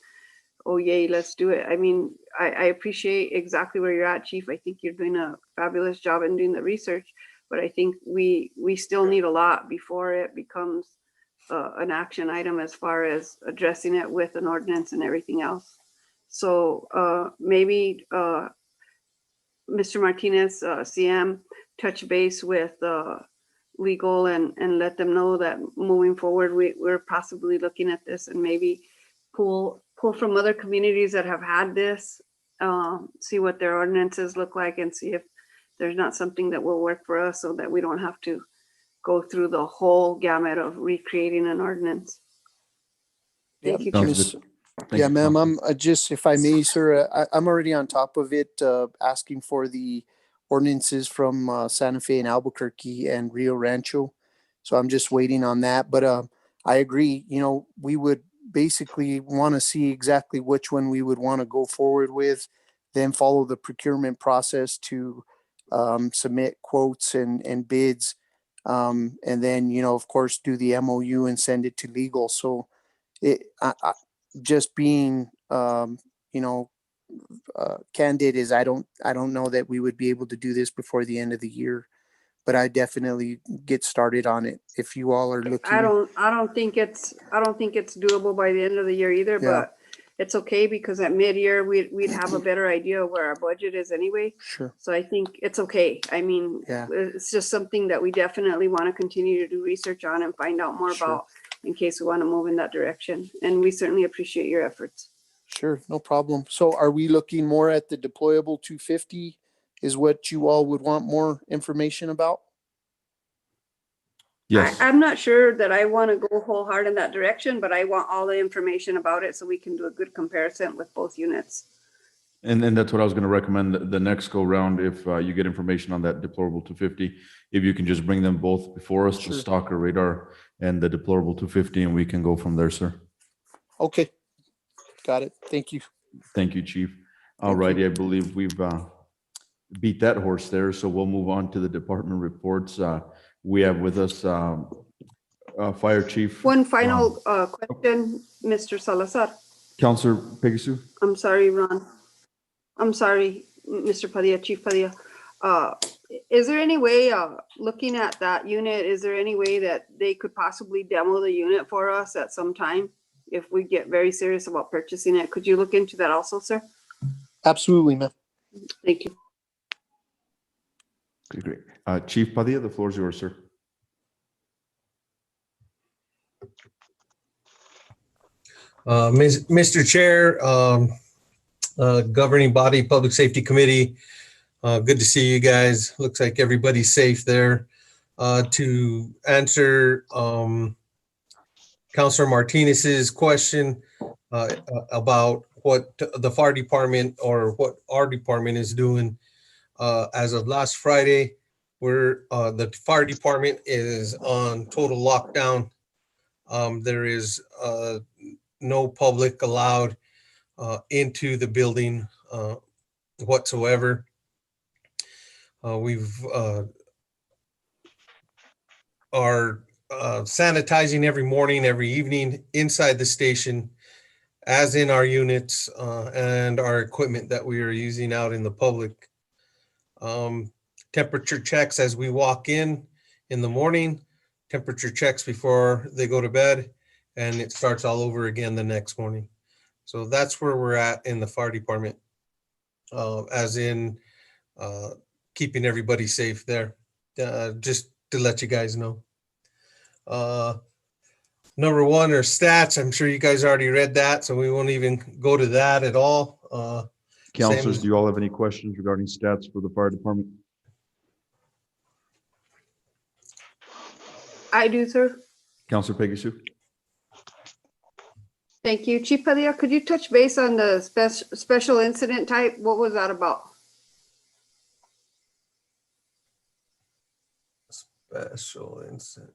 Speaker 5: oh yay, let's do it. I mean, I appreciate exactly where you're at, Chief. I think you're doing a fabulous job in doing the research, but I think we still need a lot before it becomes an action item as far as addressing it with an ordinance and everything else. So maybe Mr. Martinez, CM, touch base with legal and let them know that moving forward, we're possibly looking at this and maybe pull from other communities that have had this, see what their ordinances look like and see if there's not something that will work for us so that we don't have to go through the whole gamut of recreating an ordinance. Thank you,
Speaker 1: Sounds
Speaker 5: Chair.
Speaker 8: Miss-
Speaker 1: good. Thank
Speaker 8: Yeah,
Speaker 1: you,
Speaker 8: ma'am,
Speaker 1: Councilor.
Speaker 8: I'm just, if I may, sir, I'm already on top of it, asking for the ordinances from Santa Fe and Albuquerque and Rio Rancho. So I'm just waiting on that, but I agree, we would basically want to see exactly which one we would want to go forward with, then follow the procurement process to submit quotes and bids. And then, of course, do the MOU and send it to legal. So just being, candid is I don't know that we would be able to do this before the end of the year. but I definitely get started on it if you all are looking.
Speaker 5: I don't think it's doable by the end of the year either,
Speaker 8: Yeah.
Speaker 5: but it's okay because at mid-year, we'd have a better idea of where our budget is anyway.
Speaker 8: Sure.
Speaker 5: So I think it's okay. I mean,
Speaker 8: Yeah.
Speaker 5: it's just something that we definitely want to continue to do research on and find out more
Speaker 8: Sure.
Speaker 5: about in case we want to move in that direction. And we certainly appreciate your efforts.
Speaker 8: Sure, no problem. So are we looking more at the deployable 250 is what you all would want more information about?
Speaker 1: Yes.
Speaker 5: I'm not sure that I want to go whole hard in that direction, but I want all the information about it so we can do a good comparison with both units.
Speaker 1: And that's what I was going to recommend the next go round. If you get information on that deplorable 250, if you can just bring them both before us,
Speaker 8: Sure.
Speaker 1: the stalker radar and the deplorable 250, and we can go from there, sir.
Speaker 8: Okay, got it. Thank you.
Speaker 1: Thank you, Chief. All
Speaker 8: Thank you.
Speaker 1: righty, I believe we've beat that horse there, so we'll move on to the department reports. We have with us Fire Chief.
Speaker 5: One final question, Mr. Salazar.
Speaker 1: Counselor Peggy Sue.
Speaker 5: I'm sorry, Ron. I'm sorry, Mr. Padilla, Chief Padilla. Is there any way, looking at that unit, is there any way that they could possibly demo the unit for us at some time? If we get very serious about purchasing it, could you look into that also, sir?
Speaker 8: Absolutely, ma'am.
Speaker 5: Thank you.
Speaker 1: Okay, great. Chief Padilla, the floor is yours, sir.
Speaker 10: Mr. Chair, Governing Body, Public Safety Committee, good to see you guys. Looks like everybody's safe there. To answer Councilor Martinez's question about what the fire department or what our department is doing, as of last Friday, the fire department is on total lockdown. There is no public allowed into the building whatsoever. We've are sanitizing every morning, every evening inside the station, as in our units and our equipment that we are using out in the public. Temperature checks as we walk in the morning, temperature checks before they go to bed, and it starts all over again the next morning. So that's where we're at in the fire department, as in keeping everybody safe there, just to let you guys know. Number one are stats. I'm sure you guys already read that, so we won't even go to that at all.
Speaker 1: Counselors,
Speaker 10: Same-
Speaker 1: do you all have any questions regarding stats for the fire department?
Speaker 5: I do, sir.
Speaker 1: Counselor Peggy Sue.
Speaker 5: Thank you. Chief Padilla, could you touch base on the special incident type? What was that about?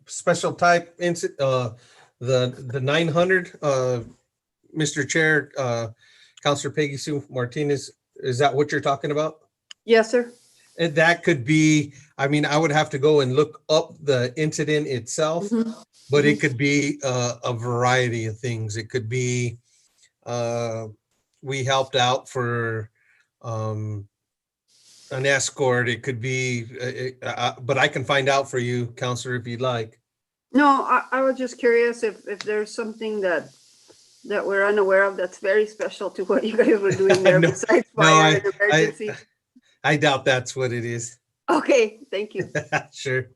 Speaker 10: Special type incident, the 900, Mr. Chair, Councilor Peggy Sue Martinez, is that what you're talking about?
Speaker 5: Yes, sir.
Speaker 10: And that could be, I mean, I would have to go and look up the incident itself,
Speaker 5: Mhm.
Speaker 10: but it could be a variety of things. It could be, we helped out for an escort. It could be, but I can find out for you, Counselor, if you'd like.
Speaker 5: No, I was just curious if there's something that we're unaware of that's very special to what you guys were doing there
Speaker 10: No,
Speaker 5: besides
Speaker 10: no,
Speaker 5: fire and emergency.
Speaker 10: I doubt that's what it is.
Speaker 5: Okay, thank you.
Speaker 10: Sure.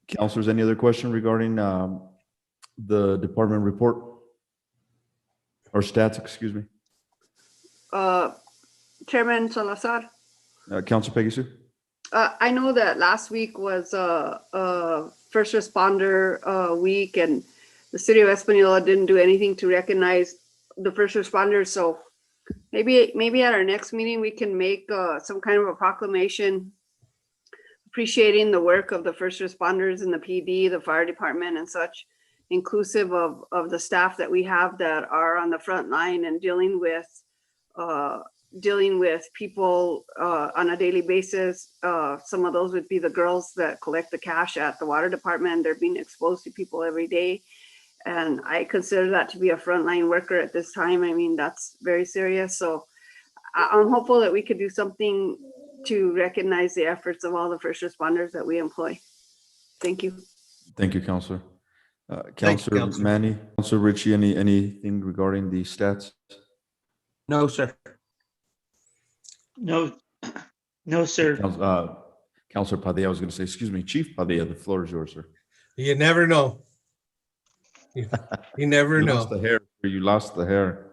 Speaker 1: Counselors, any other question regarding the department report? Or stats, excuse me.
Speaker 5: Chairman Salazar,
Speaker 1: Counselor Peggy Sue.
Speaker 5: I know that last week was first responder week, and the city of Espanola didn't do anything to recognize the first responders. So maybe at our next meeting we can make some kind of a proclamation appreciating the work of the first responders in the PD, the fire department, and such, inclusive of the staff that we have that are on the front line and dealing with people on a daily basis. Some of those would be the girls that collect the cash at the water department. They're being exposed to people every day. And I consider that to be a frontline worker at this time. I mean, that's very serious. So I'm hopeful that we could do something to recognize the efforts of all the first responders that we employ. Thank you.
Speaker 1: Thank you, Counselor.
Speaker 10: Thank you,
Speaker 1: Counselor
Speaker 10: Counselor.
Speaker 1: Manny, Counselor Ritchie, anything regarding the stats?
Speaker 3: No, sir.
Speaker 2: No, no, sir.
Speaker 1: Counselor Padilla, I was going to say, excuse me, Chief Padilla, the floor is yours, sir.
Speaker 10: You never know. You never
Speaker 1: You lost
Speaker 10: know.
Speaker 1: the hair. You lost the hair.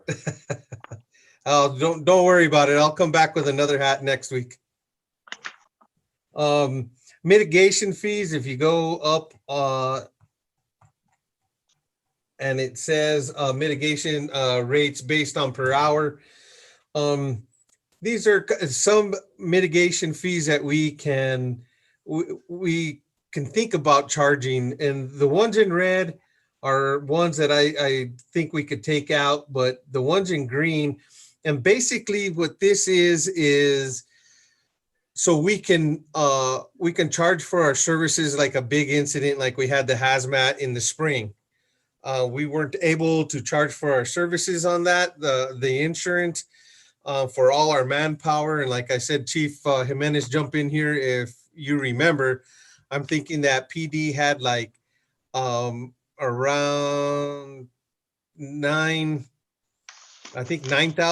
Speaker 10: Oh, don't worry about it. I'll come back with another hat next week. Mitigation fees, if you go up, and it says, mitigation, rates based on per hour. These are some mitigation fees that we can think about charging, and the ones in red are ones that I think we could take out, but the ones in green, and basically what this is so we can charge for our services, like a big incident, like we had the hazmat in the spring. We weren't able to charge for our services on that, the insurance, for all our manpower. And like I said, Chief Jimenez, jump in here if you remember. I'm thinking that PD had like around $7,000,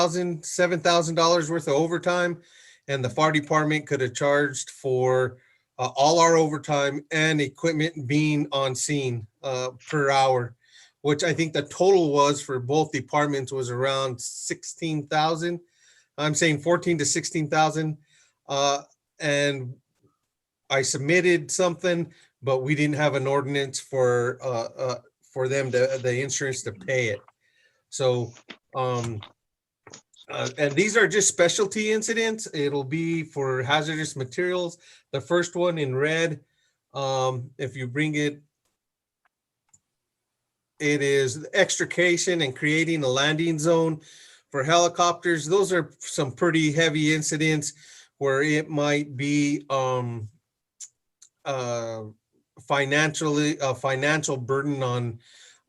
Speaker 10: $7,000 worth of overtime. And the fire department could have charged for all our overtime and equipment being on scene per hour, which I think the total was for both departments was around 16,000. I'm saying 14 to 16,000. And I submitted something, but we didn't have an ordinance for them the insurance to pay it. So, and these are just specialty incidents. It'll be for hazardous materials. The first one in red, if you bring it, it is extrication and creating a landing zone for helicopters. Those are some pretty heavy incidents where it might be financial burden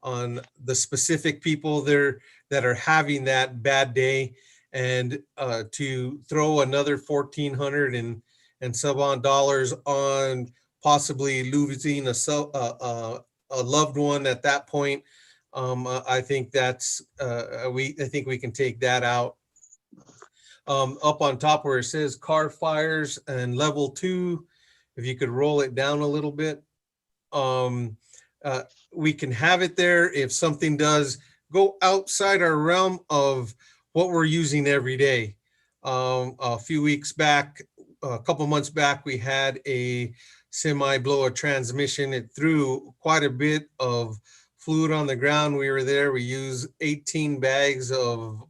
Speaker 10: on the specific people there that are having that bad day, and to throw another $1,400 and some odd dollars on possibly losing a loved one at that point. I think that's I think we can take that out. Up on top where it says car fires and level 2, if you could roll it down a little bit. We can have it there if something does go outside our realm of what we're using every day. A few weeks back, a couple months back, we had a semi blow a transmission. It threw quite a bit of fluid on the ground. We were there. We used 18 bags of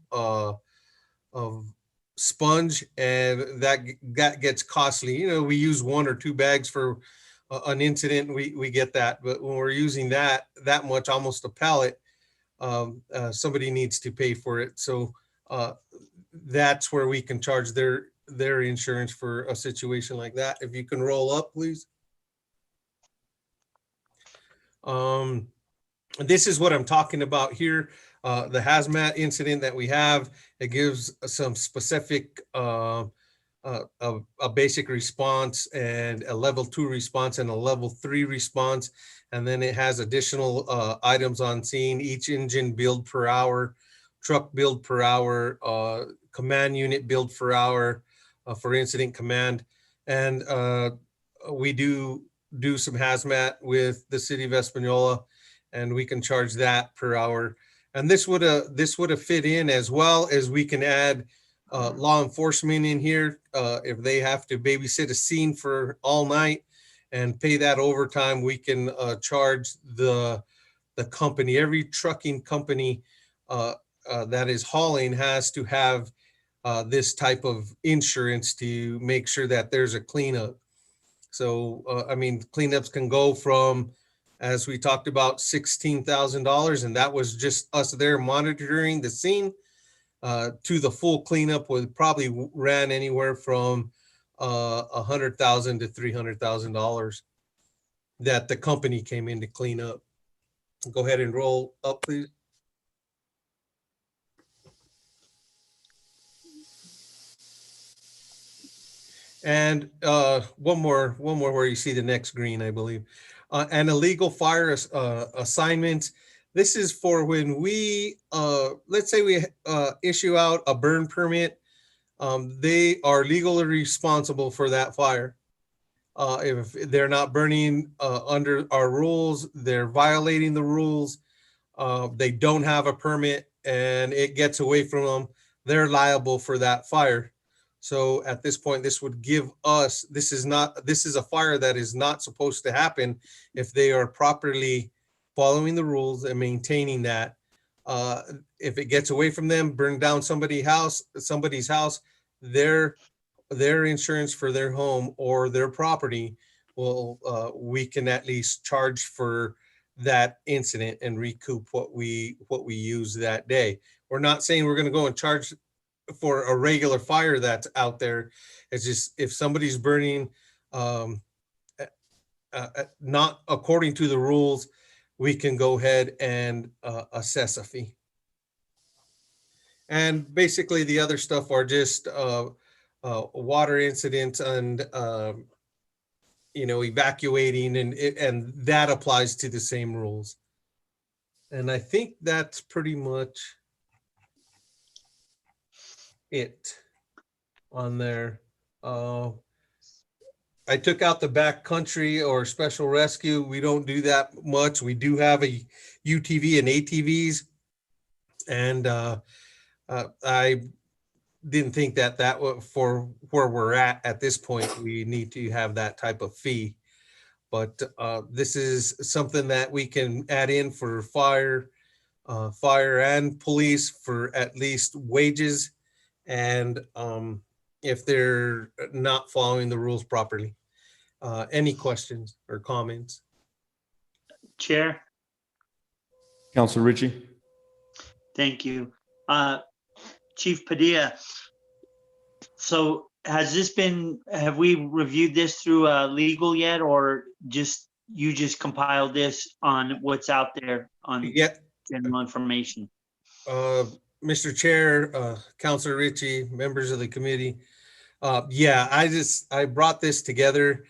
Speaker 10: sponge, and that gets costly. You know, we use 1 or 2 bags for an incident. We get that, but when we're using that much, almost a pallet, somebody needs to pay for it. So that's where we can charge their insurance for a situation like that. If you can roll up, please. This is what I'm talking about here. The hazmat incident that we have, it gives some specific, a basic response and a level 2 response and a level 3 response. And then it has additional items on scene, each engine build per hour, truck build per hour, command unit build per hour for incident command. And we do some hazmat with the city of Espanola, and we can charge that per hour. And this would have fit in, as well as we can add law enforcement in here if they have to babysit a scene for all night and pay that overtime. We can charge the company. Every trucking company that is hauling has to have this type of insurance to make sure that there's a cleanup. So I mean, cleanups can go from, as we talked about, $16,000, and that was just us there monitoring the scene, to the full cleanup would probably ran anywhere from $100,000 to $300,000 that the company came in to clean up. Go ahead and roll up, please. And one more where you see the next green, I believe. And illegal fire assignments. This is for when we, let's say we issue out a burn permit. They are legally responsible for that fire. If they're not burning under our rules, they're violating the rules. They don't have a permit and it gets away from them, they're liable for that fire. So at this point, this would give us, this is a fire that is not supposed to happen if they are properly following the rules and maintaining that. If it gets away from them, burn down somebody's house, their insurance for their home or their property will, we can at least charge for that incident and recoup what we use that day. We're not saying we're going to go and charge for a regular fire that's out there. It's just if somebody's burning not according to the rules, we can go ahead and assess a fee. And basically the other stuff are just water incidents and evacuating, and that applies to the same rules. And I think that's pretty much it on there. I took out the backcountry or special rescue. We don't do that much. We do have a UTV and ATVs, and I didn't think that for where we're at this point, we need to have that type of fee. But this is something that we can add in for fire and police for at least wages, and if they're not following the rules properly. Any questions or comments?
Speaker 2: Chair,
Speaker 1: Counselor Ritchie?
Speaker 2: thank you. Chief Padilla, so have we reviewed this through legal yet, or you just compiled this on what's out there on
Speaker 10: Yeah,
Speaker 2: general information?
Speaker 10: Mr. Chair, Counselor Ritchie, members of the committee. Yeah, I brought this together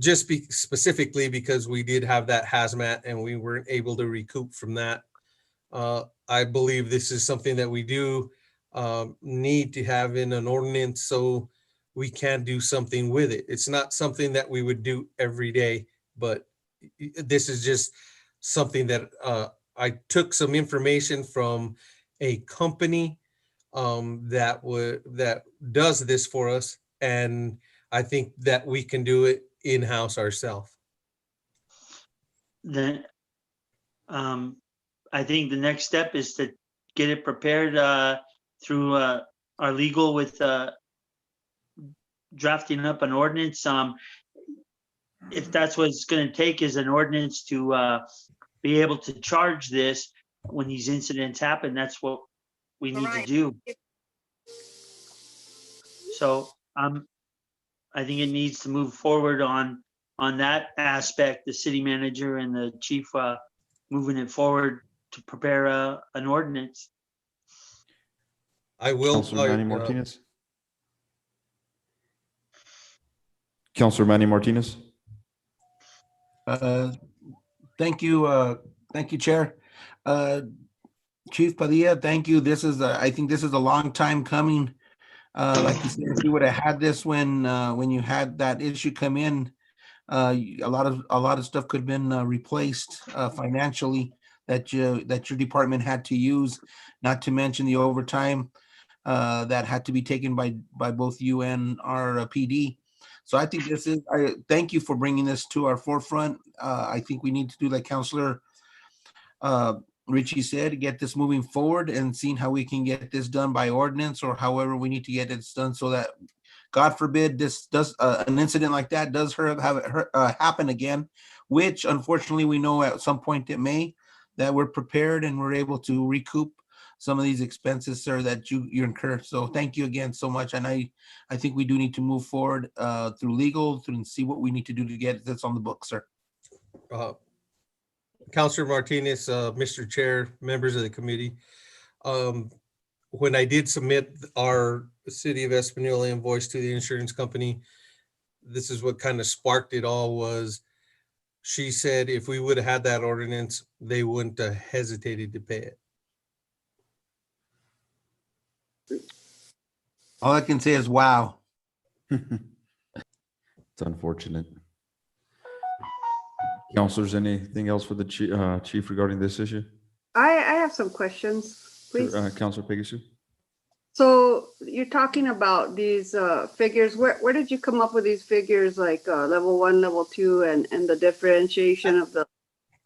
Speaker 10: specifically because we did have that hazmat and we weren't able to recoup from that. I believe this is something that we do need to have in an ordinance so we can do something with it. It's not something that we would do every day, but this is just something that I took some information from a company that does this for us, and I think that we can do it in-house ourselves.
Speaker 2: Then, I think the next step is to get it prepared through our legal with drafting up an ordinance. If that's what it's going to take, is an ordinance to be able to charge this when these incidents happen, that's what we need to do. So I think it needs to move forward on that aspect, the city manager and the chief moving it forward to prepare an ordinance.
Speaker 10: I will.
Speaker 1: Counselor Manny Martinez? Counselor Manny Martinez?
Speaker 3: Thank you, Chair. Chief Padilla, thank you. I think this is a long time coming. Like you said, if you would have had this when you had that issue come in, a lot of stuff could have been replaced financially that your department had to use, not to mention the overtime that had to be taken by both you and our PD. So I think I thank you for bringing this to our forefront. I think we need to do like Counselor Ritchie said, get this moving forward and seeing how we can get this done by ordinance or however we need to get it done so that, God forbid, this does an incident like that does happen again, which unfortunately we know at some point it may, that we're prepared and we're able to recoup some of these expenses, sir, that you incur. So thank you again so much. And I think we do need to move forward through legal and see what we need to do to get this on the book, sir.
Speaker 10: Counselor Martinez, Mr. Chair, members of the committee. when I did submit our City of Espanola invoice to the insurance company, this is what kind of sparked it all was, she said if we would have had that ordinance, they wouldn't have hesitated to pay it.
Speaker 3: All I can say is, wow.
Speaker 1: It's unfortunate. Counselors, anything else for the chief regarding this issue?
Speaker 5: I have some questions, please.
Speaker 1: Counselor Peggy Sue?
Speaker 5: So you're talking about these figures. Where did you come up with these figures, like level 1, level 2, and the differentiation of the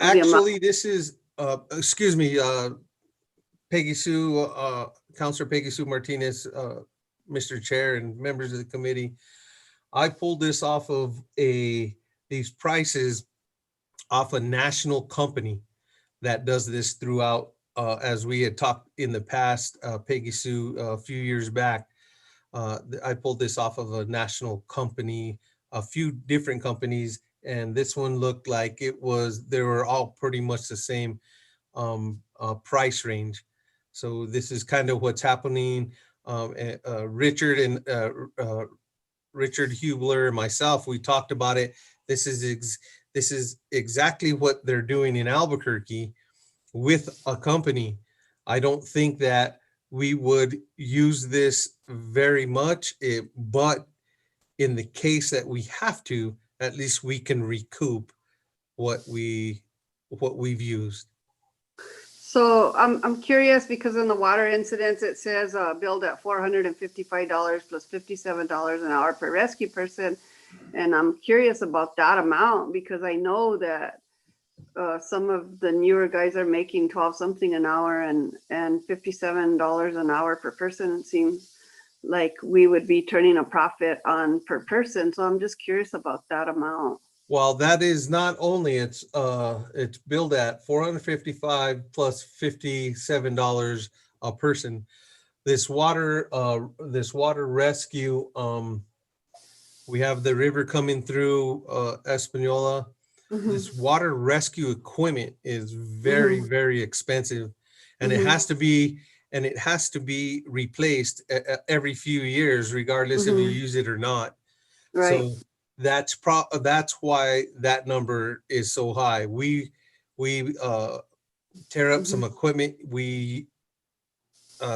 Speaker 5: amount?
Speaker 10: Actually, this is, excuse me, Peggy Sue, Counselor Peggy Sue Martinez, Mr. Chair and members of the committee. I pulled this off of these prices off a national company that does this throughout, as we had talked in the past, Peggy Sue, a few years back. I pulled this off of a national company, a few different companies, and this one looked like they were all pretty much the same price range. So this is kind of what's happening. Richard Hubler and myself, we talked about it. This is exactly what they're doing in Albuquerque with a company. I don't think that we would use this very much, but in the case that we have to, at least we can recoup what we've used.
Speaker 5: So I'm curious because in the water incidents, it says billed at $455 plus $57 an hour per rescue person. And I'm curious about that amount because I know that some of the newer guys are making 12 something an hour and $57 an hour per person. It seems like we would be turning a profit on per person. So I'm just curious about that amount.
Speaker 10: Well, that is not only, it's billed at $455 plus $57 a person. This water rescue, we have the river coming through Espanola.
Speaker 5: Mhm.
Speaker 10: This water rescue equipment is very, very expensive, and it has to be replaced every few years, regardless if you use it or not.
Speaker 5: Right.
Speaker 10: So that's why that number is so high. We tear up some equipment.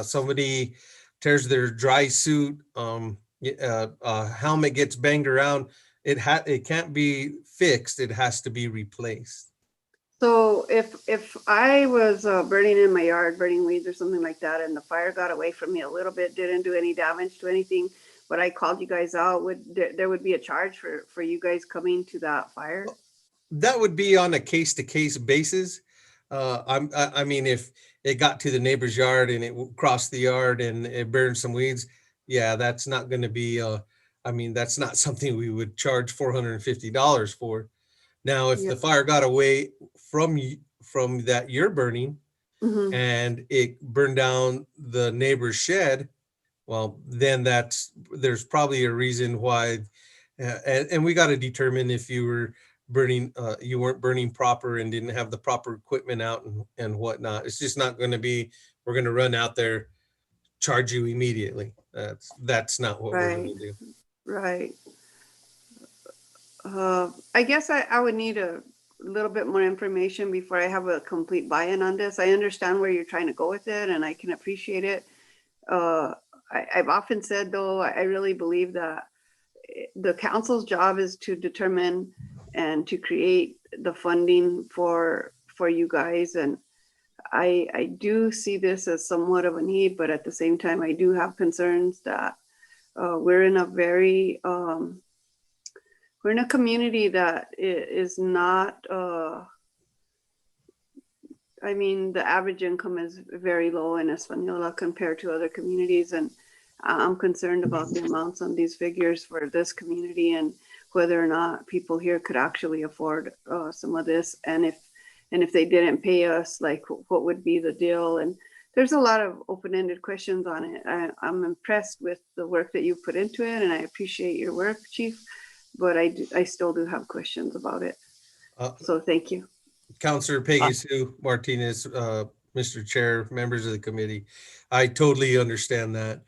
Speaker 10: Somebody tears their dry suit. Helmet gets banged around. It can't be fixed. It has to be replaced.
Speaker 5: So if I was burning in my yard, burning weeds or something like that, and the fire got away from me a little bit, didn't do any damage to anything, but I called you guys out, there would be a charge for you guys coming to that fire?
Speaker 10: That would be on a case-to-case basis. I mean, if it got to the neighbor's yard and it crossed the yard and it burned some weeds, yeah, that's not going to be, that's not something we would charge $450 for. Now, if the fire got away from that you're burning and it burned down the neighbor's shed, well, then there's probably a reason why, and we got to determine if you were burning, you weren't burning proper and didn't have the proper equipment out and whatnot. It's just not going to be, we're going to run out there, charge you immediately. That's not what we're going to do.
Speaker 5: Right. I guess I would need a little bit more information before I have a complete buy-in on this. I understand where you're trying to go with it and I can appreciate it. I've often said, though, I really believe that the council's job is to determine and to create the funding for you guys. And I do see this as somewhat of a need, but at the same time, I do have concerns that we're in a very, we're in a community that is not, I mean, the average income is very low in Espanola compared to other communities. And I'm concerned about the amounts on these figures for this community and whether or not people here could actually afford some of this. And if they didn't pay us, like what would be the deal? And there's a lot of open-ended questions on it. I'm impressed with the work that you put into it and I appreciate your work, Chief, but I still do have questions about it. So thank you.
Speaker 10: Counselor Peggy Sue Martinez, Mr. Chair, members of the committee. I totally understand that.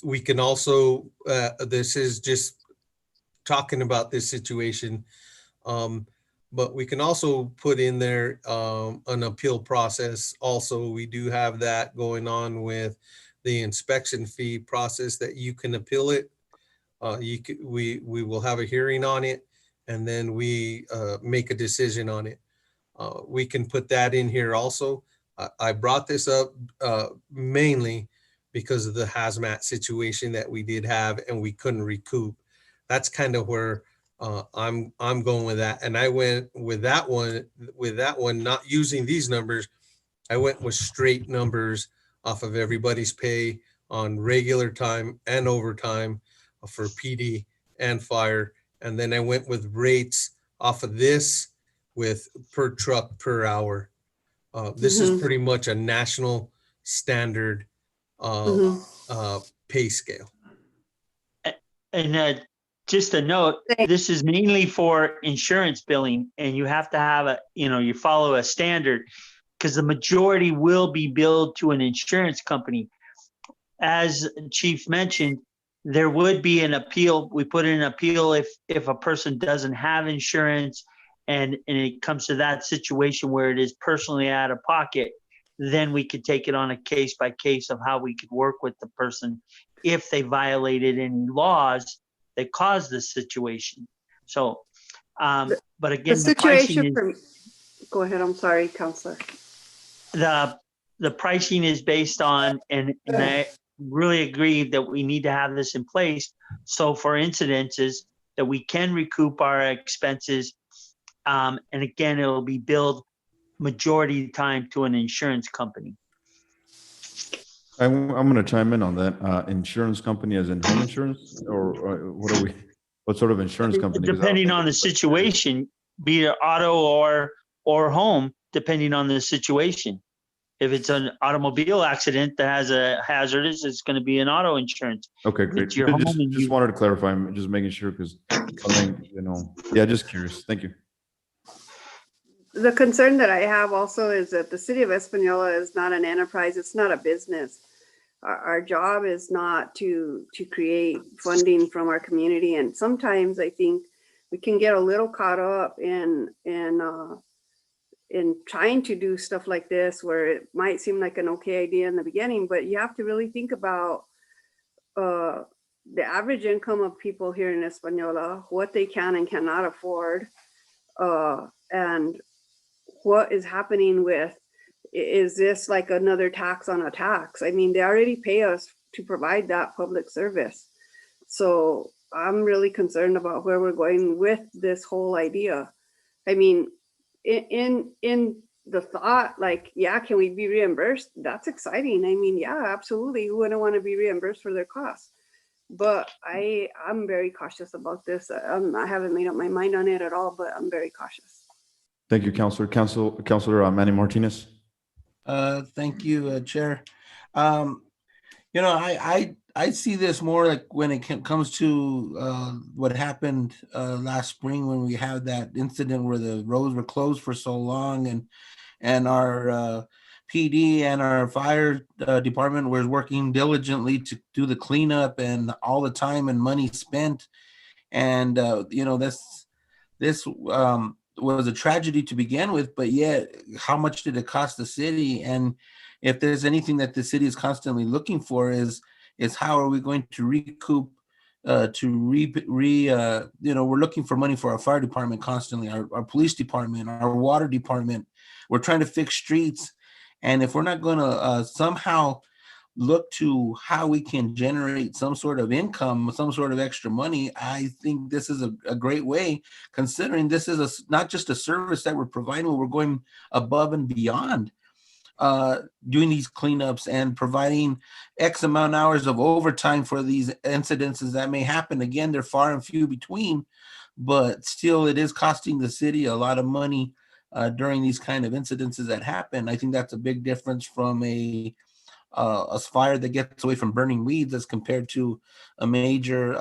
Speaker 10: We can also, this is just talking about this situation. But we can also put in there an appeal process. Also, we do have that going on with the inspection fee process that you can appeal it. We will have a hearing on it, and then we make a decision on it. We can put that in here also. I brought this up mainly because of the hazmat situation that we did have and we couldn't recoup. That's kind of where I'm going with that. And I went with that one, not using these numbers. I went with straight numbers off of everybody's pay on regular time and overtime for PD and fire. And then I went with rates off of this with per truck per hour. This is pretty much a national standard pay scale.
Speaker 2: And just a note, this is mainly for insurance billing, and you have to have you follow a standard, because the majority will be billed to an insurance company. As Chief mentioned, there would be an appeal. We put in an appeal if a person doesn't have insurance and it comes to that situation where it is personally out of pocket, then we could take it on a case by case of how we could work with the person if they violated any laws that caused this situation. So, but again,
Speaker 5: The situation go ahead, I'm sorry, Counselor.
Speaker 2: The pricing is based on, and I really agree that we need to have this in place. So for incidences that we can recoup our expenses, and again, it'll be billed majority of the time to an insurance company.
Speaker 1: I'm going to chime in on that. Insurance company as in home insurance, or what are we? What sort of insurance company?
Speaker 2: Depending on the situation, be it auto or home, depending on the situation. If it's an automobile accident that has a hazardous, it's going to be an auto insurance.
Speaker 1: Okay, great.
Speaker 2: It's your home and
Speaker 1: Just wanted to clarify. I'm just making sure because yeah, just curious. Thank you.
Speaker 5: The concern that I have also is that the city of Espanola is not an enterprise. It's not a business. Our job is not to create funding from our community. And sometimes I think we can get a little caught up in trying to do stuff like this, where it might seem like an okay idea in the beginning, but you have to really think about the average income of people here in Espanola, what they can and cannot afford, and what is happening with, is this like another tax on a tax? I mean, they already pay us to provide that public service. So I'm really concerned about where we're going with this whole idea. I mean, in the thought, like, yeah, can we be reimbursed? That's exciting. I mean, yeah, absolutely. Who wouldn't want to be reimbursed for their costs? But I'm very cautious about this. I haven't made up my mind on it at all, but I'm very cautious.
Speaker 1: Thank you, Counselor. Counselor Manny Martinez.
Speaker 3: Thank you, Chair. I see this more like when it comes to what happened last spring when we had that incident where the roads were closed for so long, and our PD and our fire department was working diligently to do the cleanup, and all the time and money spent, and this was a tragedy to begin with, but yet how much did it cost the city? And if there's anything that the city is constantly looking for is how are we going to recoup, we're looking for money for our fire department constantly, our police department, our water department. We're trying to fix streets. And if we're not going to somehow look to how we can generate some sort of income, some sort of extra money, I think this is a great way, considering this is not just a service that we're providing, but we're going above and beyond doing these cleanups and providing X amount of hours of overtime for these incidences that may happen. Again, they're far and few between, but still it is costing the city a lot of money during these kind of incidences that happen. I think that's a big difference from a fire that gets away from burning weeds as compared to a major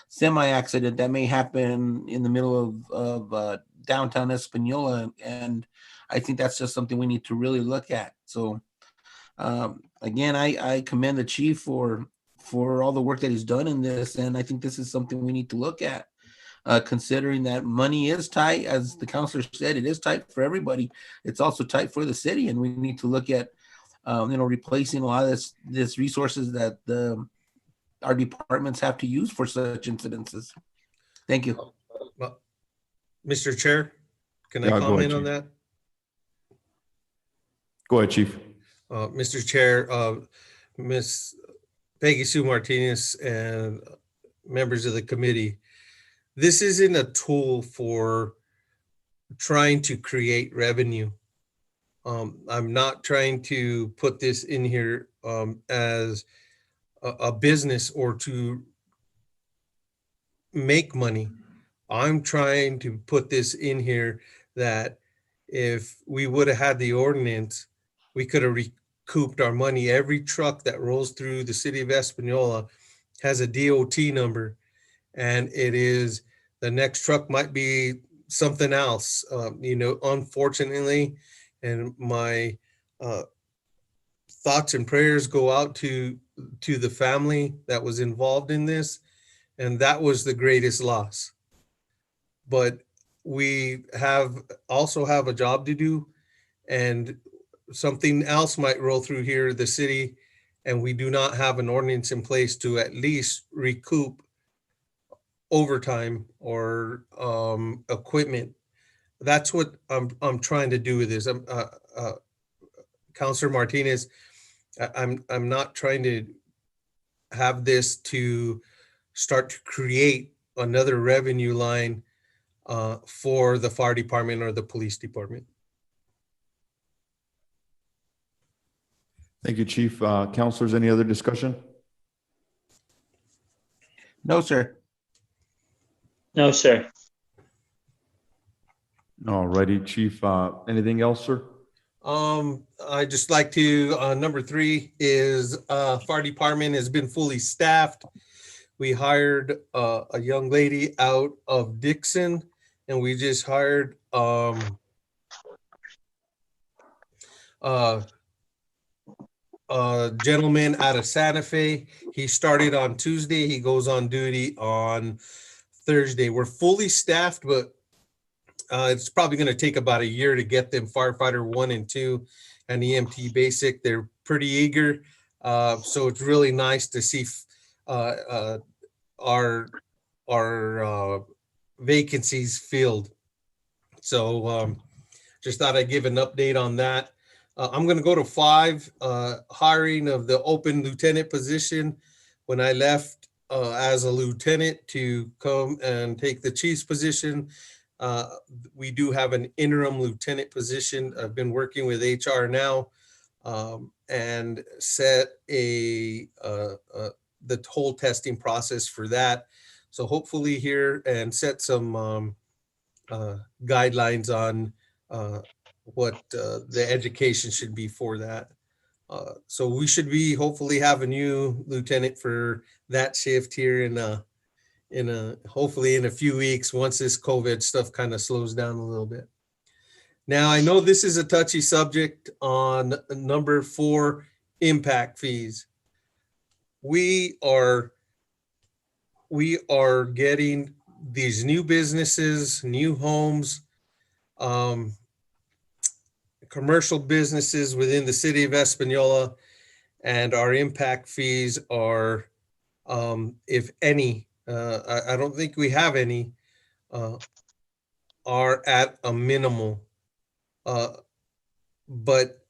Speaker 3: semi accident that may happen in the middle of downtown Espanola. And I think that's just something we need to really look at. So again, I commend the chief for all the work that he's done in this. And I think this is something we need to look at, considering that money is tight. As the counselor said, it is tight for everybody. It's also tight for the city. And we need to look at, replacing a lot of this resources that our departments have to use for such incidences. Thank you.
Speaker 10: Mr. Chair, can I
Speaker 1: Yeah, go ahead,
Speaker 10: comment on
Speaker 1: Chief.
Speaker 10: that?
Speaker 1: Go ahead, Chief.
Speaker 10: Mr. Chair, Ms. Peggy Sue Martinez and members of the committee, this isn't a tool for trying to create revenue. I'm not trying to put this in here as a business or to make money. I'm trying to put this in here that if we would have had the ordinance, we could have recouped our money. Every truck that rolls through the city of Espanola has a DOT number, and it is, the next truck might be something else, unfortunately. And my thoughts and prayers go out to the family that was involved in this. And that was the greatest loss. But we also have a job to do, and something else might roll through here, the city, and we do not have an ordinance in place to at least recoup overtime or equipment. That's what I'm trying to do with this. Councilor Martinez, I'm not trying to have this to start to create another revenue line for the fire department or the police department.
Speaker 1: Thank you, Chief. Counselors, any other discussion?
Speaker 3: No, sir.
Speaker 2: No, sir.
Speaker 1: All righty, Chief. Anything else, sir?
Speaker 10: I just like to, number 3 is fire department has been fully staffed. We hired a young lady out of Dixon, and we just hired a gentleman out of Santa Fe. He started on Tuesday. He goes on duty on Thursday. We're fully staffed, but it's probably going to take about a year to get them firefighter 1 and 2 and EMT basic. They're pretty eager. So it's really nice to see our vacancies filled. So just thought I'd give an update on that. I'm going to go to 5, hiring of the open lieutenant position. When I left as a lieutenant to come and take the chief's position, we do have an interim lieutenant position. I've been working with HR now and set the whole testing process for that. So hopefully here, and set some guidelines on what the education should be for that. So we should hopefully have a new lieutenant for that shift here hopefully in a few weeks, once this COVID stuff kind of slows down a little bit. Now, I know this is a touchy subject on number 4, impact fees. We are getting these new businesses, new homes, commercial businesses within the city of Espanola, and our impact fees are, if any, I don't think we have any, are at a minimal. But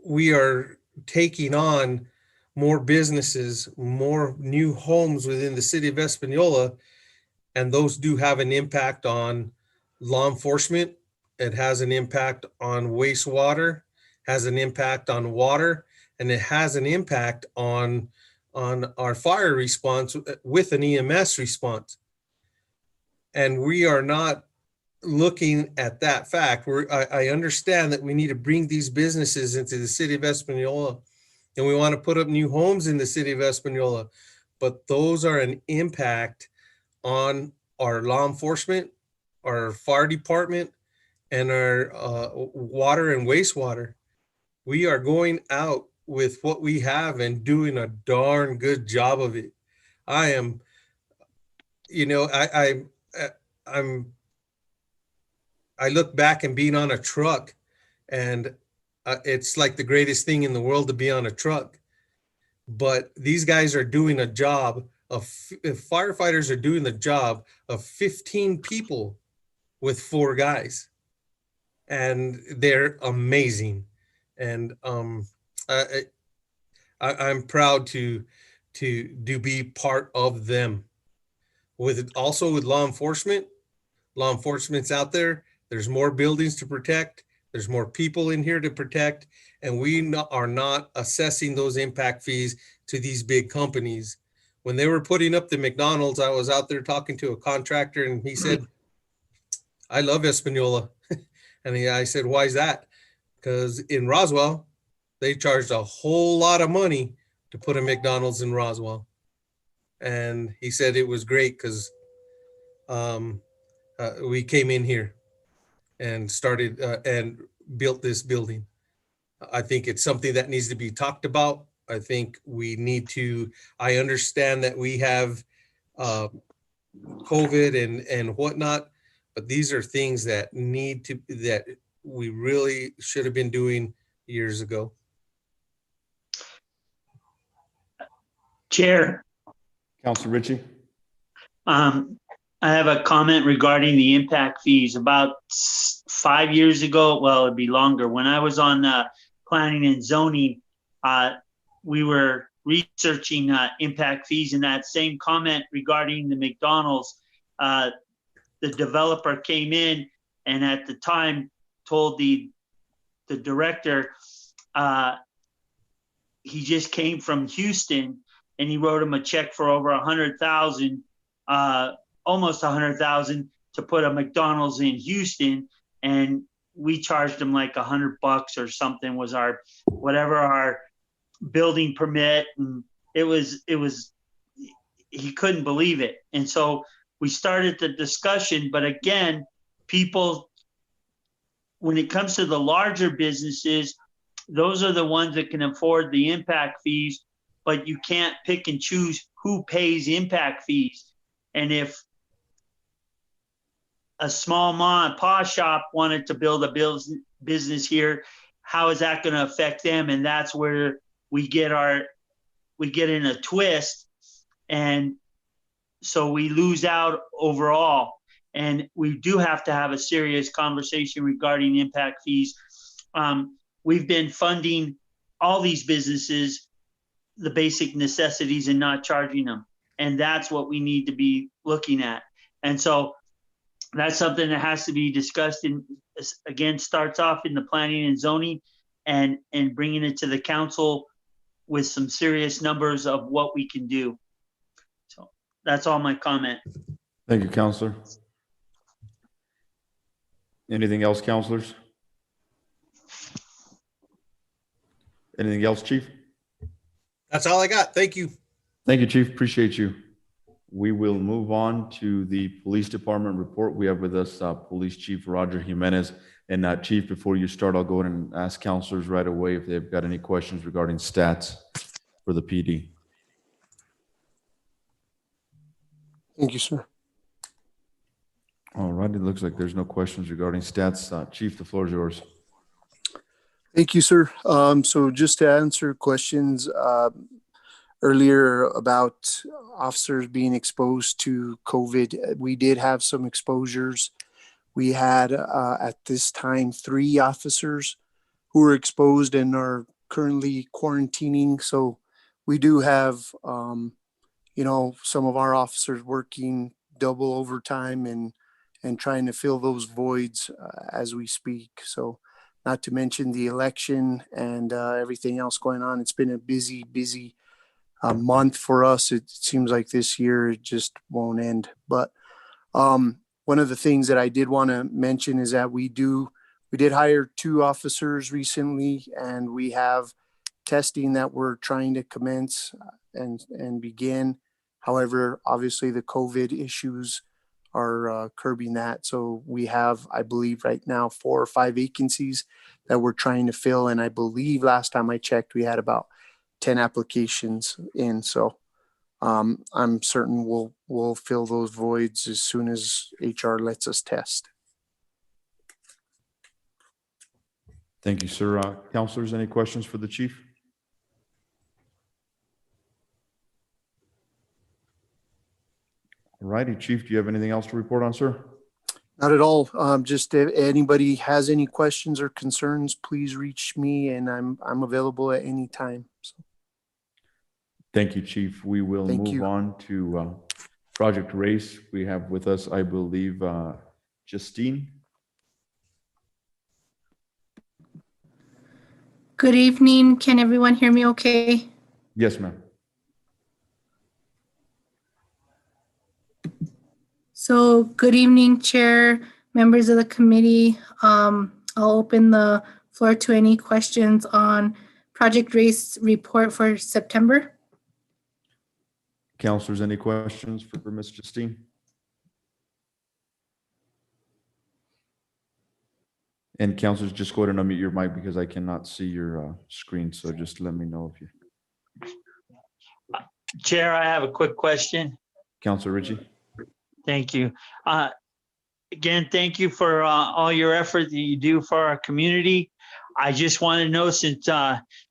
Speaker 10: we are taking on more businesses, more new homes within the city of Espanola, and those do have an impact on law enforcement. It has an impact on wastewater, has an impact on water, and it has an impact on our fire response with an EMS response. And we are not looking at that fact. I understand that we need to bring these businesses into the city of Espanola, and we want to put up new homes in the city of Espanola, but those are an impact on our law enforcement, our fire department and our water and wastewater. We are going out with what we have and doing a darn good job of it. I am, you know, I'm, I look back and being on a truck, and it's like the greatest thing in the world to be on a truck. But these guys are doing a job of, firefighters are doing the job of 15 people with 4 guys, and they're amazing. And I'm proud to be part of them. With also with law enforcement's out there. There's more buildings to protect. There's more people in here to protect, and we are not assessing those impact fees to these big companies. When they were putting up the McDonald's, I was out there talking to a contractor, and he said, "I love Espanola," and I said, "Why is that?" Because in Roswell, they charged a whole lot of money to put a McDonald's in Roswell, and he said it was great because we came in here and started and built this building. I think it's something that needs to be talked about. I think we need to, I understand that we have COVID and whatnot, but these are things that that we really should have been doing years ago.
Speaker 2: Chair,
Speaker 1: Counselor Ritchie?
Speaker 2: I have a comment regarding the impact fees. About 5 years ago, well, it'd be longer, when I was on planning and zoning, we were researching impact fees, and that same comment regarding the McDonald's, the developer came in and at the time told the director, he just came from Houston and he wrote him a check for over 100,000, almost 100,000 to put a McDonald's in Houston. And we charged him like $100 or something was our, whatever our building permit. And it was, he couldn't believe it. And so we started the discussion, but again, people, when it comes to the larger businesses, those are the ones that can afford the impact fees, but you can't pick and choose who pays impact fees. And if a small mom and pop shop wanted to build a business here, how is that going to affect them? And that's where we get in a twist. And so we lose out overall. And we do have to have a serious conversation regarding impact fees. We've been funding all these businesses, the basic necessities, and not charging them. And that's what we need to be looking at. And so that's something that has to be discussed, and again, starts off in the planning and zoning and bringing it to the council with some serious numbers of what we can do. So that's all my comment.
Speaker 1: Thank you, Counselor. Anything else, counselors? Anything else, Chief?
Speaker 10: That's all I got. Thank you.
Speaker 1: Thank you, Chief. Appreciate you. We will move on to the Police Department report. We have with us Police Chief Roger Jimenez. And Chief, before you start, I'll go ahead and ask counselors right away if they've got any questions regarding stats for the PD.
Speaker 8: Thank you, sir.
Speaker 1: All right. It looks like there's no questions regarding stats. Chief, the floor is yours.
Speaker 8: Thank you, sir. So just to answer questions earlier about officers being exposed to COVID, we did have some exposures. We had at this time 3 officers who were exposed and are currently quarantining. So we do have, some of our officers working double overtime and trying to fill those voids as we speak. So not to mention the election and everything else going on. It's been a busy month for us. It seems like this year it just won't end. But one of the things that I did want to mention is that we did hire 2 officers recently, and we have testing that we're trying to commence and begin. However, obviously the COVID issues curbing that. So we have, I believe right now, 4 or 5 vacancies that we're trying to fill. And I believe last time I checked, we had about 10 applications in. So I'm certain we'll fill those voids as soon as HR lets us test.
Speaker 1: Thank you, sir. Counselors, any questions for the chief? All righty, chief, do you have anything else to report on, sir?
Speaker 8: Not at all. Just if anybody has any questions or concerns, please reach me, and I'm available at any time. So,
Speaker 1: Thank you, chief. We will
Speaker 8: Thank
Speaker 1: move
Speaker 8: you.
Speaker 1: on to Project Race. We have with us, I believe, Justine.
Speaker 11: Good evening. Can everyone hear me okay?
Speaker 1: Yes, ma'am.
Speaker 11: So good evening, Chair, members of the committee. I'll open the floor to any questions on Project Race report for September.
Speaker 1: Counselors, any questions for Ms. Justine? And counselors, just go ahead and unmute your mic because I cannot see your screen. So just let me know if you.
Speaker 2: Chair, I have a quick question.
Speaker 1: Counselor Ritchie?
Speaker 2: Thank you. Again, thank you for all your effort that you do for our community. I just want to know, since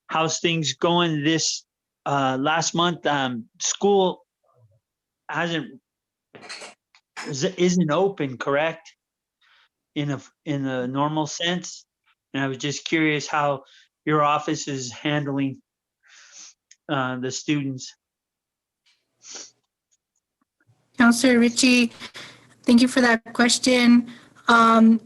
Speaker 2: how's things going this last month? School isn't open, correct? In a normal sense, and I was just curious how your office is handling the students.
Speaker 11: Councilor Ritchie, thank you for that question.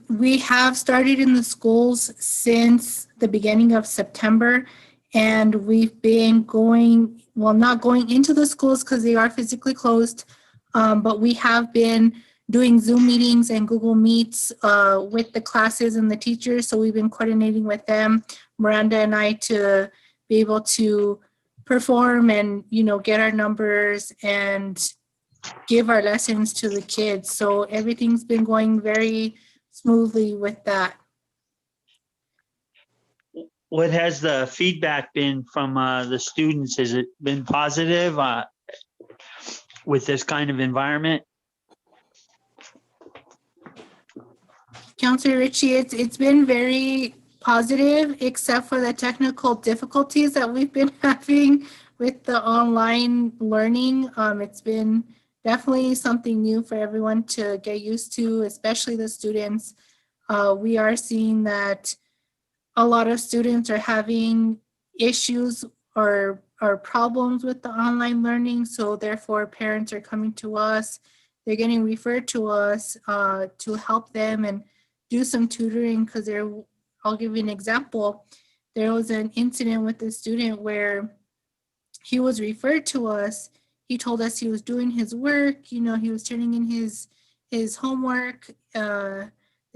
Speaker 11: We have started in the schools since the beginning of September, and we've been going, well, not going into the schools because they are physically closed, but we have been doing Zoom meetings and Google Meets with the classes and the teachers. So we've been coordinating with them, Miranda and I, to be able to perform and, get our numbers and give our lessons to the kids. So everything's been going very smoothly with that.
Speaker 2: What has the feedback been from the students? Has it been positive with this kind of environment?
Speaker 11: Councilor Ritchie, it's been very positive, except for the technical difficulties that we've been having with the online learning. It's been definitely something new for everyone to get used to, especially the students. We are seeing that a lot of students are having issues or problems with the online learning. So therefore, parents are coming to us. They're getting referred to us to help them and do some tutoring, because I'll give you an example. There was an incident with a student where he was referred to us. He told us he was doing his work, he was turning in his homework. The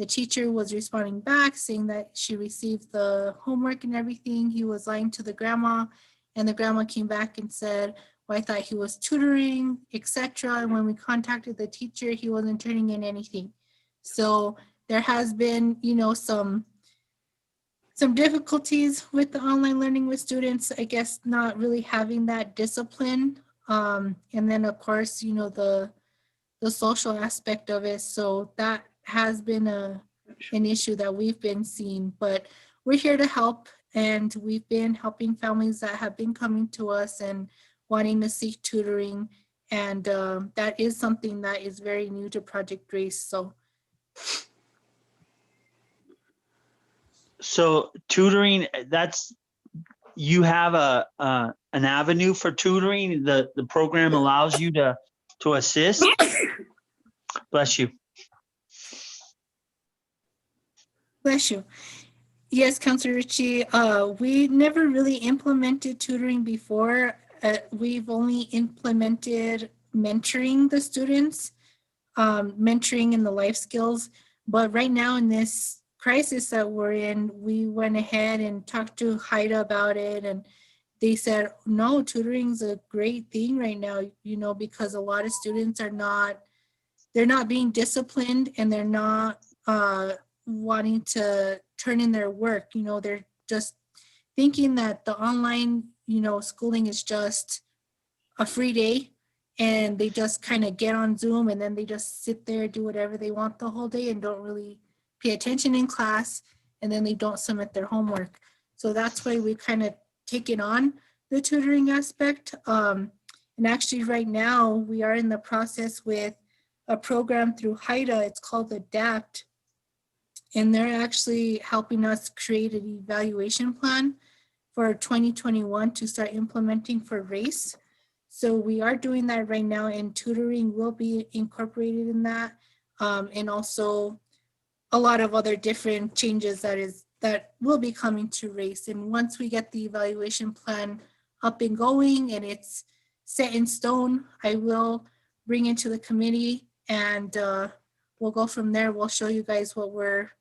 Speaker 11: teacher was responding back saying that she received the homework and everything. He was lying to the grandma, and the grandma came back and said, well, I thought he was tutoring, etc. And when we contacted the teacher, he wasn't turning in anything. So there has been, some difficulties with the online learning with students, I guess not really having that discipline. And then of course, the social aspect of it. So that has been an issue that we've been seeing, but we're here to help. And we've been helping families that have been coming to us and wanting to seek tutoring. And that is something that is very new to Project Race.
Speaker 2: So tutoring, you have an avenue for tutoring. The program allows you to assist. Bless you.
Speaker 11: Bless you. Yes, Councilor Ritchie, we never really implemented tutoring before. We've only implemented mentoring the students, mentoring in the life skills. But right now in this crisis that we're in, we went ahead and talked to HIDA about it, and they said, no, tutoring is a great thing right now, because a lot of students are not they're not being disciplined and they're not wanting to turn in their work. They're just thinking that the online, schooling is just a free day, and they just kind of get on Zoom and then they just sit there, do whatever they want the whole day and don't really pay attention in class, and then they don't submit their homework. So that's why we kind of taken on the tutoring aspect. And actually right now we are in the process with a program through HIDA. It's called ADAPT. And they're actually helping us create an evaluation plan for 2021 to start implementing for race. So we are doing that right now, and tutoring will be incorporated in that. And also a lot of other different changes that will be coming to race. And once we get the evaluation plan up and going and it's set in stone, I will bring it to the committee, and we'll go from there. We'll show you guys what we're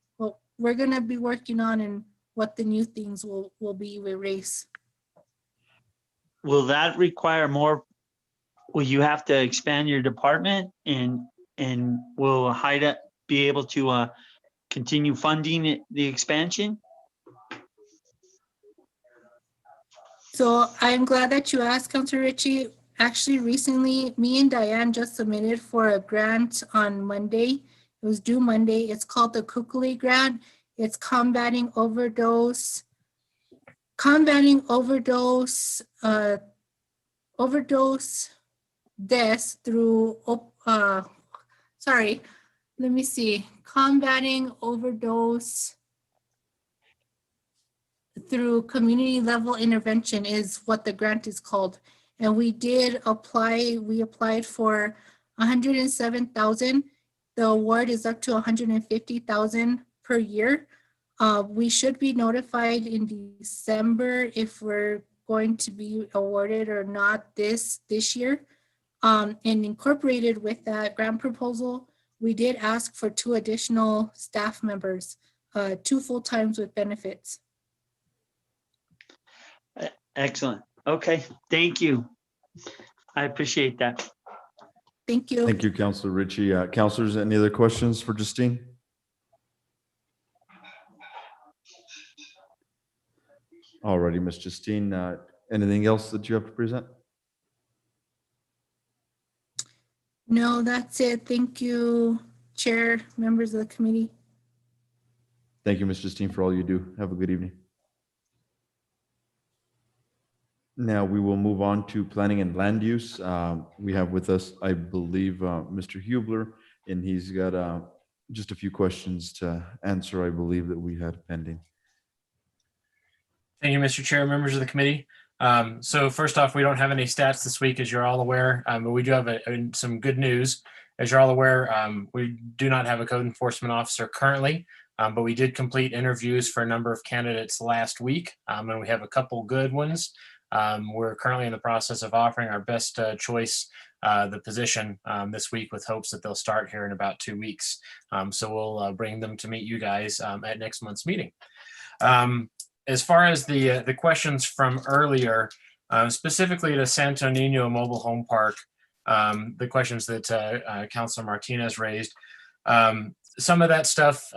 Speaker 11: going to be working on and what the new things will be with race.
Speaker 2: Will that require more? Will you have to expand your department, and will HIDA be able to continue funding the expansion?
Speaker 11: So I'm glad that you asked, Councilor Ritchie. Actually, recently, me and Diane just submitted for a grant on Monday. It was due Monday. It's called the Kukuli Grant. It's combating overdose deaths through, combating overdose through community level intervention is what the grant is called. And we applied for 107,000. The award is up to 150,000 per year. We should be notified in December if we're going to be awarded or not this year. And incorporated with that grant proposal, we did ask for 2 additional staff members, 2 full-times with benefits.
Speaker 2: Excellent. Okay, thank you. I appreciate that.
Speaker 11: Thank you.
Speaker 1: Thank you, Councilor Ritchie. Councilors, any other questions for Justine? Alrighty, Ms. Justine, anything else that you have to present?
Speaker 11: No, that's it. Thank you, Chair, members of the committee.
Speaker 1: Thank you, Ms. Justine, for all you do. Have a good evening. Now we will move on to planning and land use. We have with us, I believe, Mr. Hubler, and he's got just a few questions to answer, I believe, that we had pending.
Speaker 9: Thank you, Mr. Chair, members of the committee. So first off, we don't have any stats this week, as you're all aware, but we do have some good news. As you're all aware, we do not have a code enforcement officer currently, but we did complete interviews for a number of candidates last week, and we have a couple good ones. We're currently in the process of offering our best choice the position this week, with hopes that they'll start here in about 2 weeks. So we'll bring them to meet you guys at next month's meeting. As far as the questions from earlier, specifically to Santo Nino Mobile Home Park, the questions that Councilor Martinez raised, some of that stuff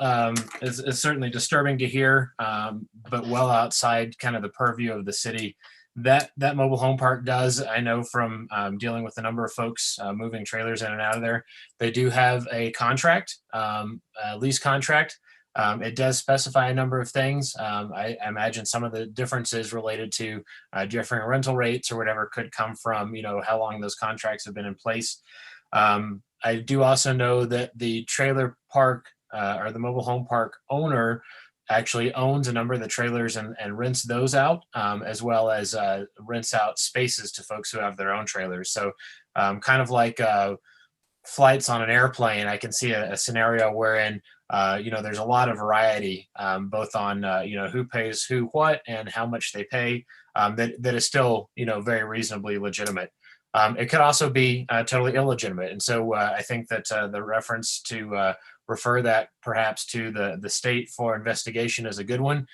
Speaker 9: is certainly disturbing to hear, but well outside kind of the purview of the city. That mobile home park does, I know from dealing with a number of folks moving trailers in and out of there, they do have a contract, a lease contract. It does specify a number of things. I imagine some of the differences related to different rental rates or whatever could come from, how long those contracts have been in place. I do also know that the trailer park or the mobile home park owner actually owns a number of the trailers and rents those out, as well as rents out spaces to folks who have their own trailers. So kind of like flights on an airplane, I can see a scenario wherein there's a lot of variety, both on who pays who what and how much they pay, that is still very reasonably legitimate. It could also be totally illegitimate, and so I think that the reference to refer that perhaps to the state for investigation is a good one,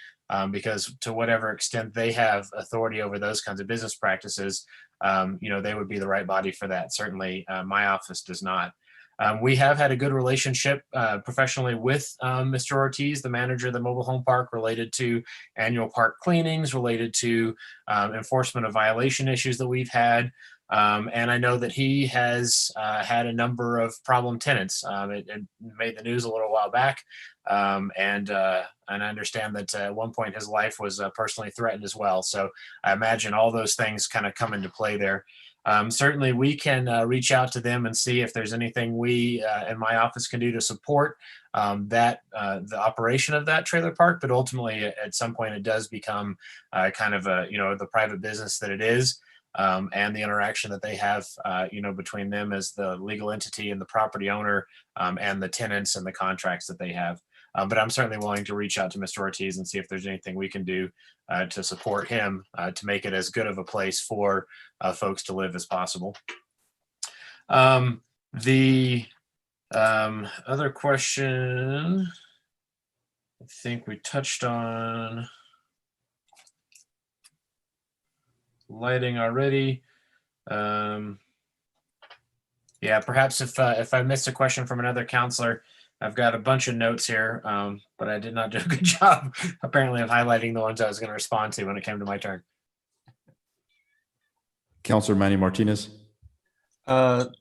Speaker 9: because to whatever extent they have authority over those kinds of business practices, they would be the right body for that. Certainly, my office does not. We have had a good relationship professionally with Mr. Ortiz, the manager of the mobile home park, related to annual park cleanings, related to enforcement of violation issues that we've had. And I know that he has had a number of problem tenants. It made the news a little while back. And I understand that at one point his life was personally threatened as well. So I imagine all those things kind of come into play there. Certainly we can reach out to them and see if there's anything we in my office can do to support the operation of that trailer park. But ultimately, at some point, it does become kind of the private business that it is. And the interaction that they have, between them as the legal entity and the property owner, and the tenants and the contracts that they have. But I'm certainly willing to reach out to Mr. Ortiz and see if there's anything we can do to support him to make it as good of a place for folks to live as possible. The other question, I think we touched on lighting already. Yeah, perhaps if I missed a question from another counselor, I've got a bunch of notes here, but I did not do a good job apparently of highlighting the ones I was going to respond to when it came to my turn.
Speaker 1: Counselor Manny Martinez.
Speaker 3: Thank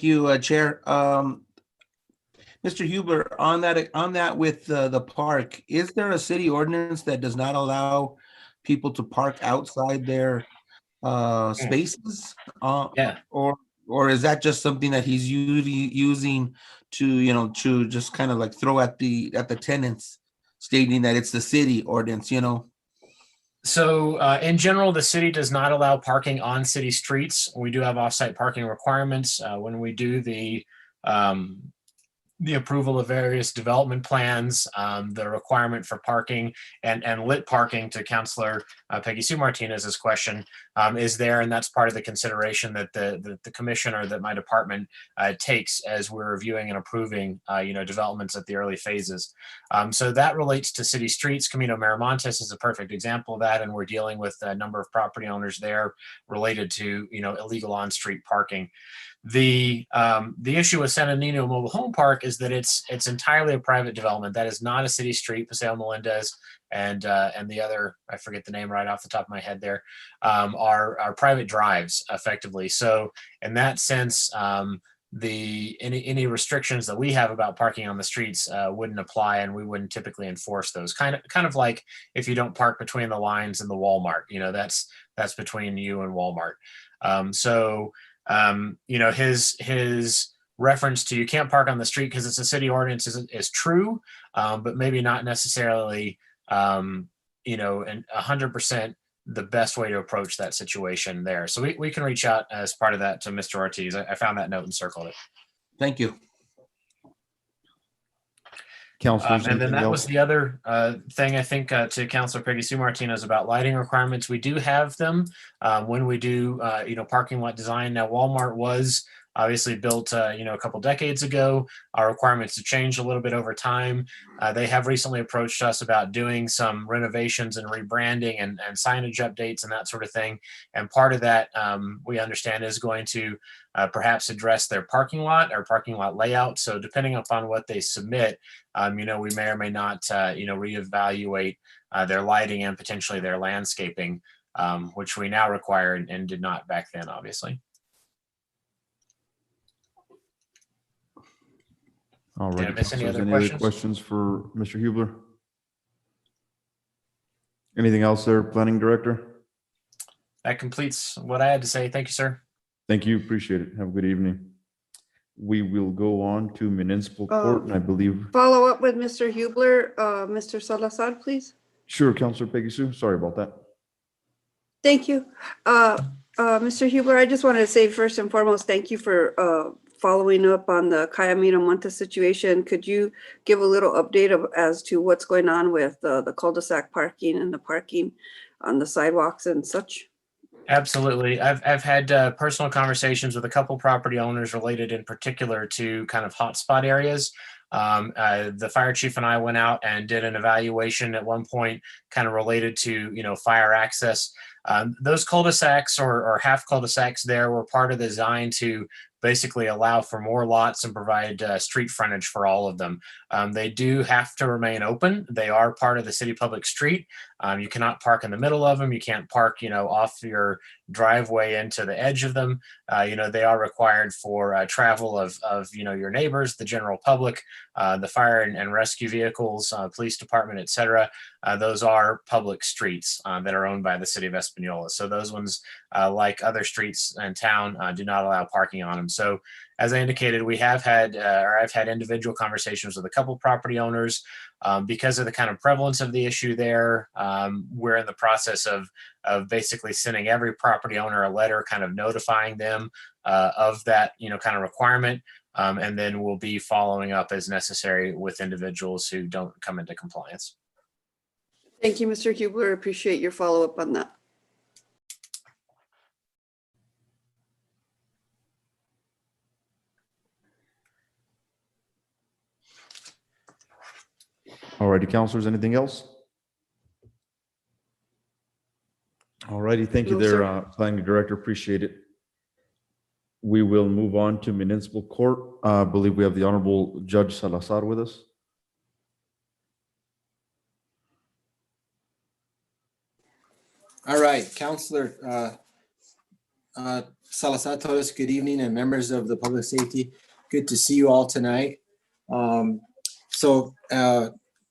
Speaker 3: you, Chair. Mr. Huber, on that with the park, is there a city ordinance that does not allow people to park outside their spaces?
Speaker 9: Yeah.
Speaker 3: Or is that just something that he's using to just kind of like throw at the tenants, stating that it's the city ordinance,
Speaker 9: So in general, the city does not allow parking on city streets. We do have off-site parking requirements when we do the approval of various development plans, the requirement for parking and lit parking, to Councilor Peggy Sue Martinez's question, is there, and that's part of the consideration that the commission or that my department takes as we're reviewing and approving developments at the early phases. So that relates to city streets. Camino Miramontes is a perfect example of that, and we're dealing with a number of property owners there related to illegal on-street parking. The issue with San Nino Mobile Home Park is that it's entirely a private development. That is not a city street. Paseo Melendez and the other, I forget the name right off the top of my head there, are private drives effectively. So in that sense, any restrictions that we have about parking on the streets wouldn't apply, and we wouldn't typically enforce those. Kind of like if you don't park between the lines in the Walmart, that's between you and Walmart. His reference to you can't park on the street because it's a city ordinance is true, but maybe not necessarily, 100% the best way to approach that situation there. So we can reach out as part of that to Mr. Ortiz. I found that note and circled it.
Speaker 3: Thank you.
Speaker 1: Councilors,
Speaker 9: And then
Speaker 1: anything
Speaker 9: that was
Speaker 1: else?
Speaker 9: the other thing, I think, to Councilor Peggy Sue Martinez about lighting requirements. We do have them when we do, parking lot design. Now, Walmart was obviously built, a couple decades ago. Our requirements have changed a little bit over time. They have recently approached us about doing some renovations and rebranding and signage updates and that sort of thing. And part of that, we understand, is going to perhaps address their parking lot or parking lot layout. So depending upon what they submit, we may or may not, reevaluate their lighting and potentially their landscaping, which we now require and did not back then, obviously.
Speaker 1: All
Speaker 9: Did I
Speaker 1: right.
Speaker 9: miss any other
Speaker 1: Other
Speaker 9: questions?
Speaker 1: questions for Mr. Hubler? Anything else there, Planning Director?
Speaker 9: That completes what I had to say. Thank you, sir.
Speaker 1: Thank you. Appreciate it. Have a good evening. We will go on to municipal court, and I believe,
Speaker 5: Follow up with Mr. Hubler, Mr. Salazar, please.
Speaker 1: sure, Councilor Peggy Sue, sorry about that.
Speaker 5: Thank you. Mr. Hubler, I just wanted to say first and foremost, thank you for following up on the Calle Montes situation. Could you give a little update as to what's going on with the cul-de-sac parking and the parking on the sidewalks and such?
Speaker 9: Absolutely. I've had personal conversations with a couple property owners related in particular to kind of hotspot areas. The fire chief and I went out and did an evaluation at one point kind of related to, fire access. Those cul-de-sacs or half cul-de-sacs there were part of the design to basically allow for more lots and provide street frontage for all of them. They do have to remain open. They are part of the city public street. You cannot park in the middle of them. You can't park, off your driveway into the edge of them. They are required for travel of your neighbors, the general public, the fire and rescue vehicles, police department, etc. Those are public streets that are owned by the city of Espanola. So those ones, like other streets in town, do not allow parking on them. So as I indicated, we have had, I've had individual conversations with a couple property owners. Because of the kind of prevalence of the issue there, we're in the process of basically sending every property owner a letter kind of notifying them of that, kind of requirement. And then we'll be following up as necessary with individuals who don't come into compliance.
Speaker 5: Thank you, Mr. Hubler. Appreciate your follow-up on that.
Speaker 1: All righty, counselors, anything else? All righty, thank you
Speaker 5: No,
Speaker 1: there,
Speaker 5: sir.
Speaker 1: Planning Director, appreciate it. We will move on to municipal court. I believe we have the Honorable Judge Salazar with us.
Speaker 12: All right, Counselor Salazar Torres, good evening, and members of the public safety. Good to see you all tonight.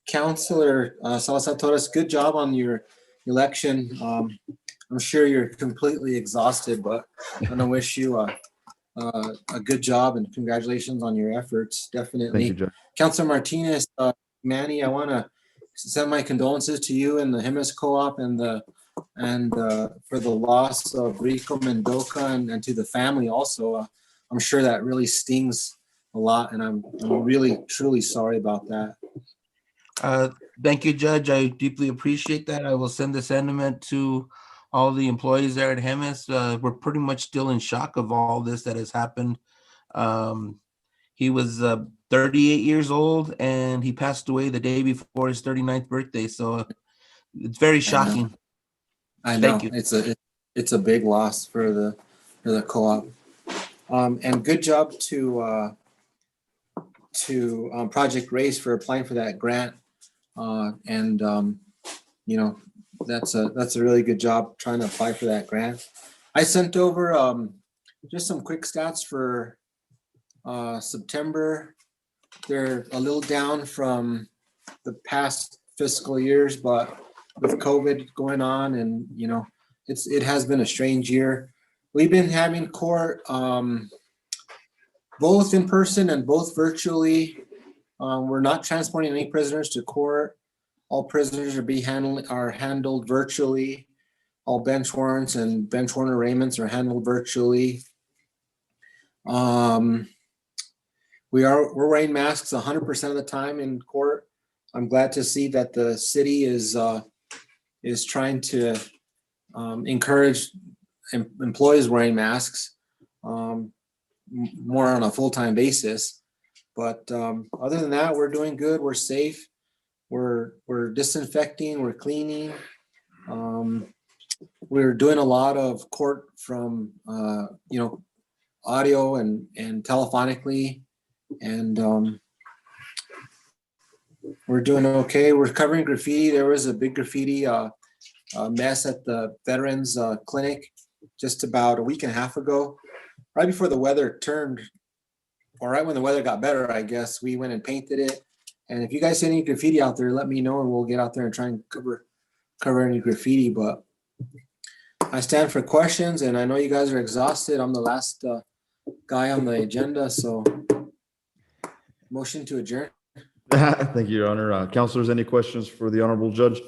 Speaker 12: Counselor Salazar Torres, good job on your election. I'm sure you're completely exhausted, but I'm gonna wish you a good job and congratulations on your efforts, definitely.
Speaker 1: Thank you, Judge.
Speaker 12: Counselor Martinez, Manny, I wanna send my condolences to you and the Jimenez Co-op and for the loss of Rico Mendoza and to the family also. I'm sure that really stings a lot, and I'm really, truly sorry about that.
Speaker 3: Thank you, Judge. I deeply appreciate that. I will send the sentiment to all the employees there at Hemis. We're pretty much still in shock of all this that has happened. He was 38 years old and he passed away the day before his 39th birthday. So it's very shocking.
Speaker 12: I know.
Speaker 3: Thank you.
Speaker 12: It's a big loss for the co-op. And good job to Project Race for applying for that grant. That's a really good job trying to apply for that grant. I sent over just some quick stats for September. They're a little down from the past fiscal years, but with COVID going on and it has been a strange year. We've been having court both in person and both virtually. We're not transporting any prisoners to court. All prisoners are handled virtually. All bench warrants and bench warrant arraignments are handled virtually. We're wearing masks 100% of the time in court. I'm glad to see that the city is trying to encourage employees wearing masks more on a full-time basis. But other than that, we're doing good. We're safe. We're disinfecting. We're cleaning. We're doing a lot of court from audio and telephonically, and we're doing okay. We're covering graffiti. There was a big graffiti mess at the Veterans Clinic just about a week and a half ago, right before the weather turned, or right when the weather got better, I guess. We went and painted it. And if you guys see any graffiti out there, let me know and we'll get out there and try and cover any graffiti. But I stand for questions, and I know you guys are exhausted. I'm the last guy on the agenda, so motion to adjourn.
Speaker 1: Thank you, Your Honor. Counselors, any questions for the Honorable Judge?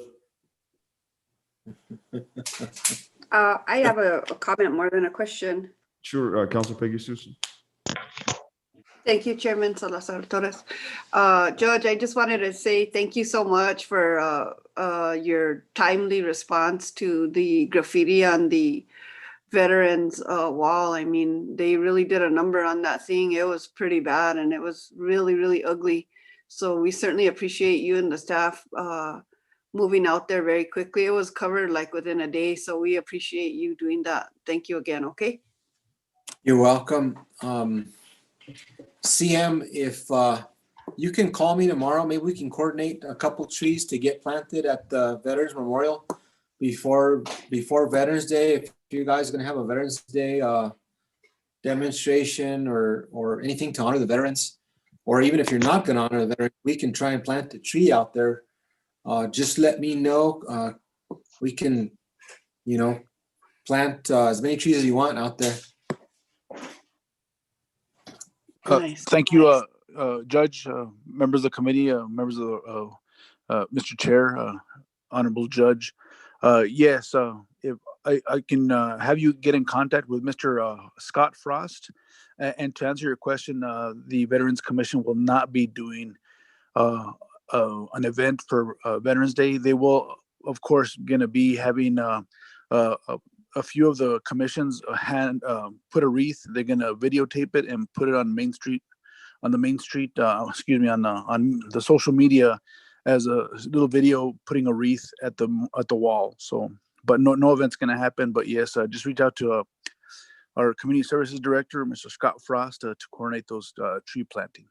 Speaker 5: I have a comment more than a question.
Speaker 1: Sure, Counselor Peggy Susan.
Speaker 5: Thank you, Chairman Salazar Torres. Judge, I just wanted to say thank you so much for your timely response to the graffiti on the Veterans wall. I mean, they really did a number on that thing. It was pretty bad and it was really, really ugly. So we certainly appreciate you and the staff moving out there very quickly. It was covered like within a day. So we appreciate you doing that. Thank you again, okay?
Speaker 12: You're welcome. CM, if you can call me tomorrow, maybe we can coordinate a couple trees to get planted at the Veterans Memorial before Veterans Day. If you guys are gonna have a Veterans Day demonstration or anything to honor the veterans, or even if you're not gonna honor the veterans, we can try and plant a tree out there. Just let me know. We can, plant as many trees as you want out there.
Speaker 5: Nice.
Speaker 7: Thank you, Judge, members of the committee, members of the, Mr. Chair, Honorable Judge. Yes, if I can have you get in contact with Mr. Scott Frost. And to answer your question, the Veterans Commission will not be doing an event for Veterans Day. They will, of course, going to be having a few of the commissions put a wreath. They're going to videotape it and put it on Main Street, on the social media as a little video putting a wreath at the wall. So, but no event's going to happen. But yes, just reach out to our community services director, Mr. Scott Frost, to coordinate those tree planting.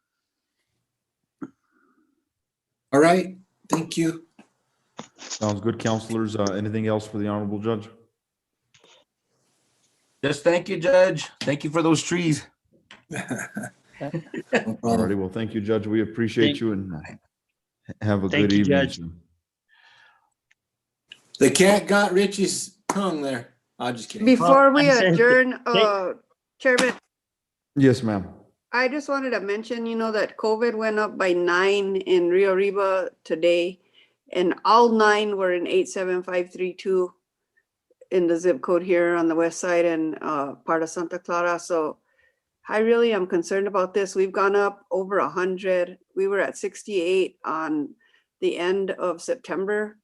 Speaker 12: All right, thank you.
Speaker 1: Sounds good, counselors. Anything else for the honorable judge?
Speaker 3: Just thank you, Judge. Thank you for those trees.
Speaker 12: No
Speaker 1: All
Speaker 12: problem.
Speaker 1: righty. Well, thank you, Judge. We appreciate
Speaker 2: Thank-
Speaker 1: you and have a
Speaker 2: Thank
Speaker 1: good
Speaker 2: you,
Speaker 1: evening.
Speaker 2: Judge.
Speaker 1: sir.
Speaker 12: The cat got Richie's tongue there. I'm just kidding.
Speaker 5: Before we
Speaker 2: I'm saying-
Speaker 5: adjourn, Chairman,
Speaker 1: Yes, ma'am.
Speaker 5: I just wanted to mention, that COVID went up by 9 in Rio Arriba today, and all 9 were in 87532 in the zip code here on the west side and part of Santa Clara. So I really am concerned about this. We've gone up over 100. We were at 68 on the end of September,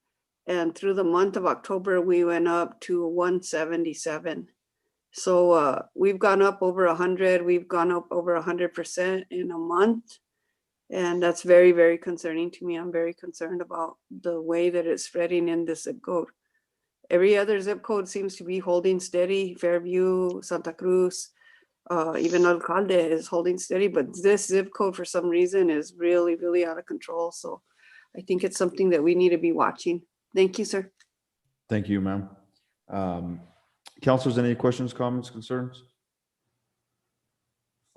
Speaker 5: and through the month of October, we went up to 177. So we've gone up over 100. We've gone up over 100% in a month. And that's very, very concerning to me. I'm very concerned about the way that it's spreading in this zip code. Every other zip code seems to be holding steady. Fairview, Santa Cruz, even Alcalde is holding steady, but this zip code for some reason is really, really out of control. So I think it's something that we need to be watching. Thank you, sir.
Speaker 1: Thank you, ma'am. Counselors, any questions, comments, concerns?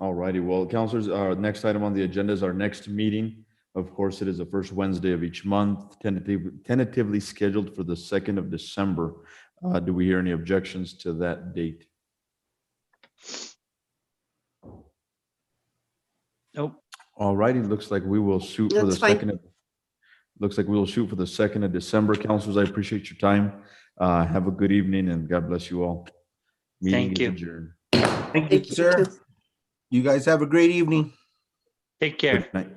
Speaker 1: All righty. Well, counselors, our next item on the agenda is our next meeting. Of course, it is the first Wednesday of each month, tentatively scheduled for the 2nd of December. Do we hear any objections to that date?
Speaker 2: Nope.
Speaker 1: All righty. Looks like we will shoot for the
Speaker 5: That's fine.
Speaker 1: 2nd. Looks like we will shoot for the 2nd of December. Counselors, I appreciate your time. Have a good evening and God bless you all. Meeting
Speaker 2: Thank
Speaker 1: is
Speaker 2: you.
Speaker 1: adjourned.
Speaker 3: Thank you, sir. You guys have a great evening.
Speaker 2: Take care.
Speaker 1: Good night.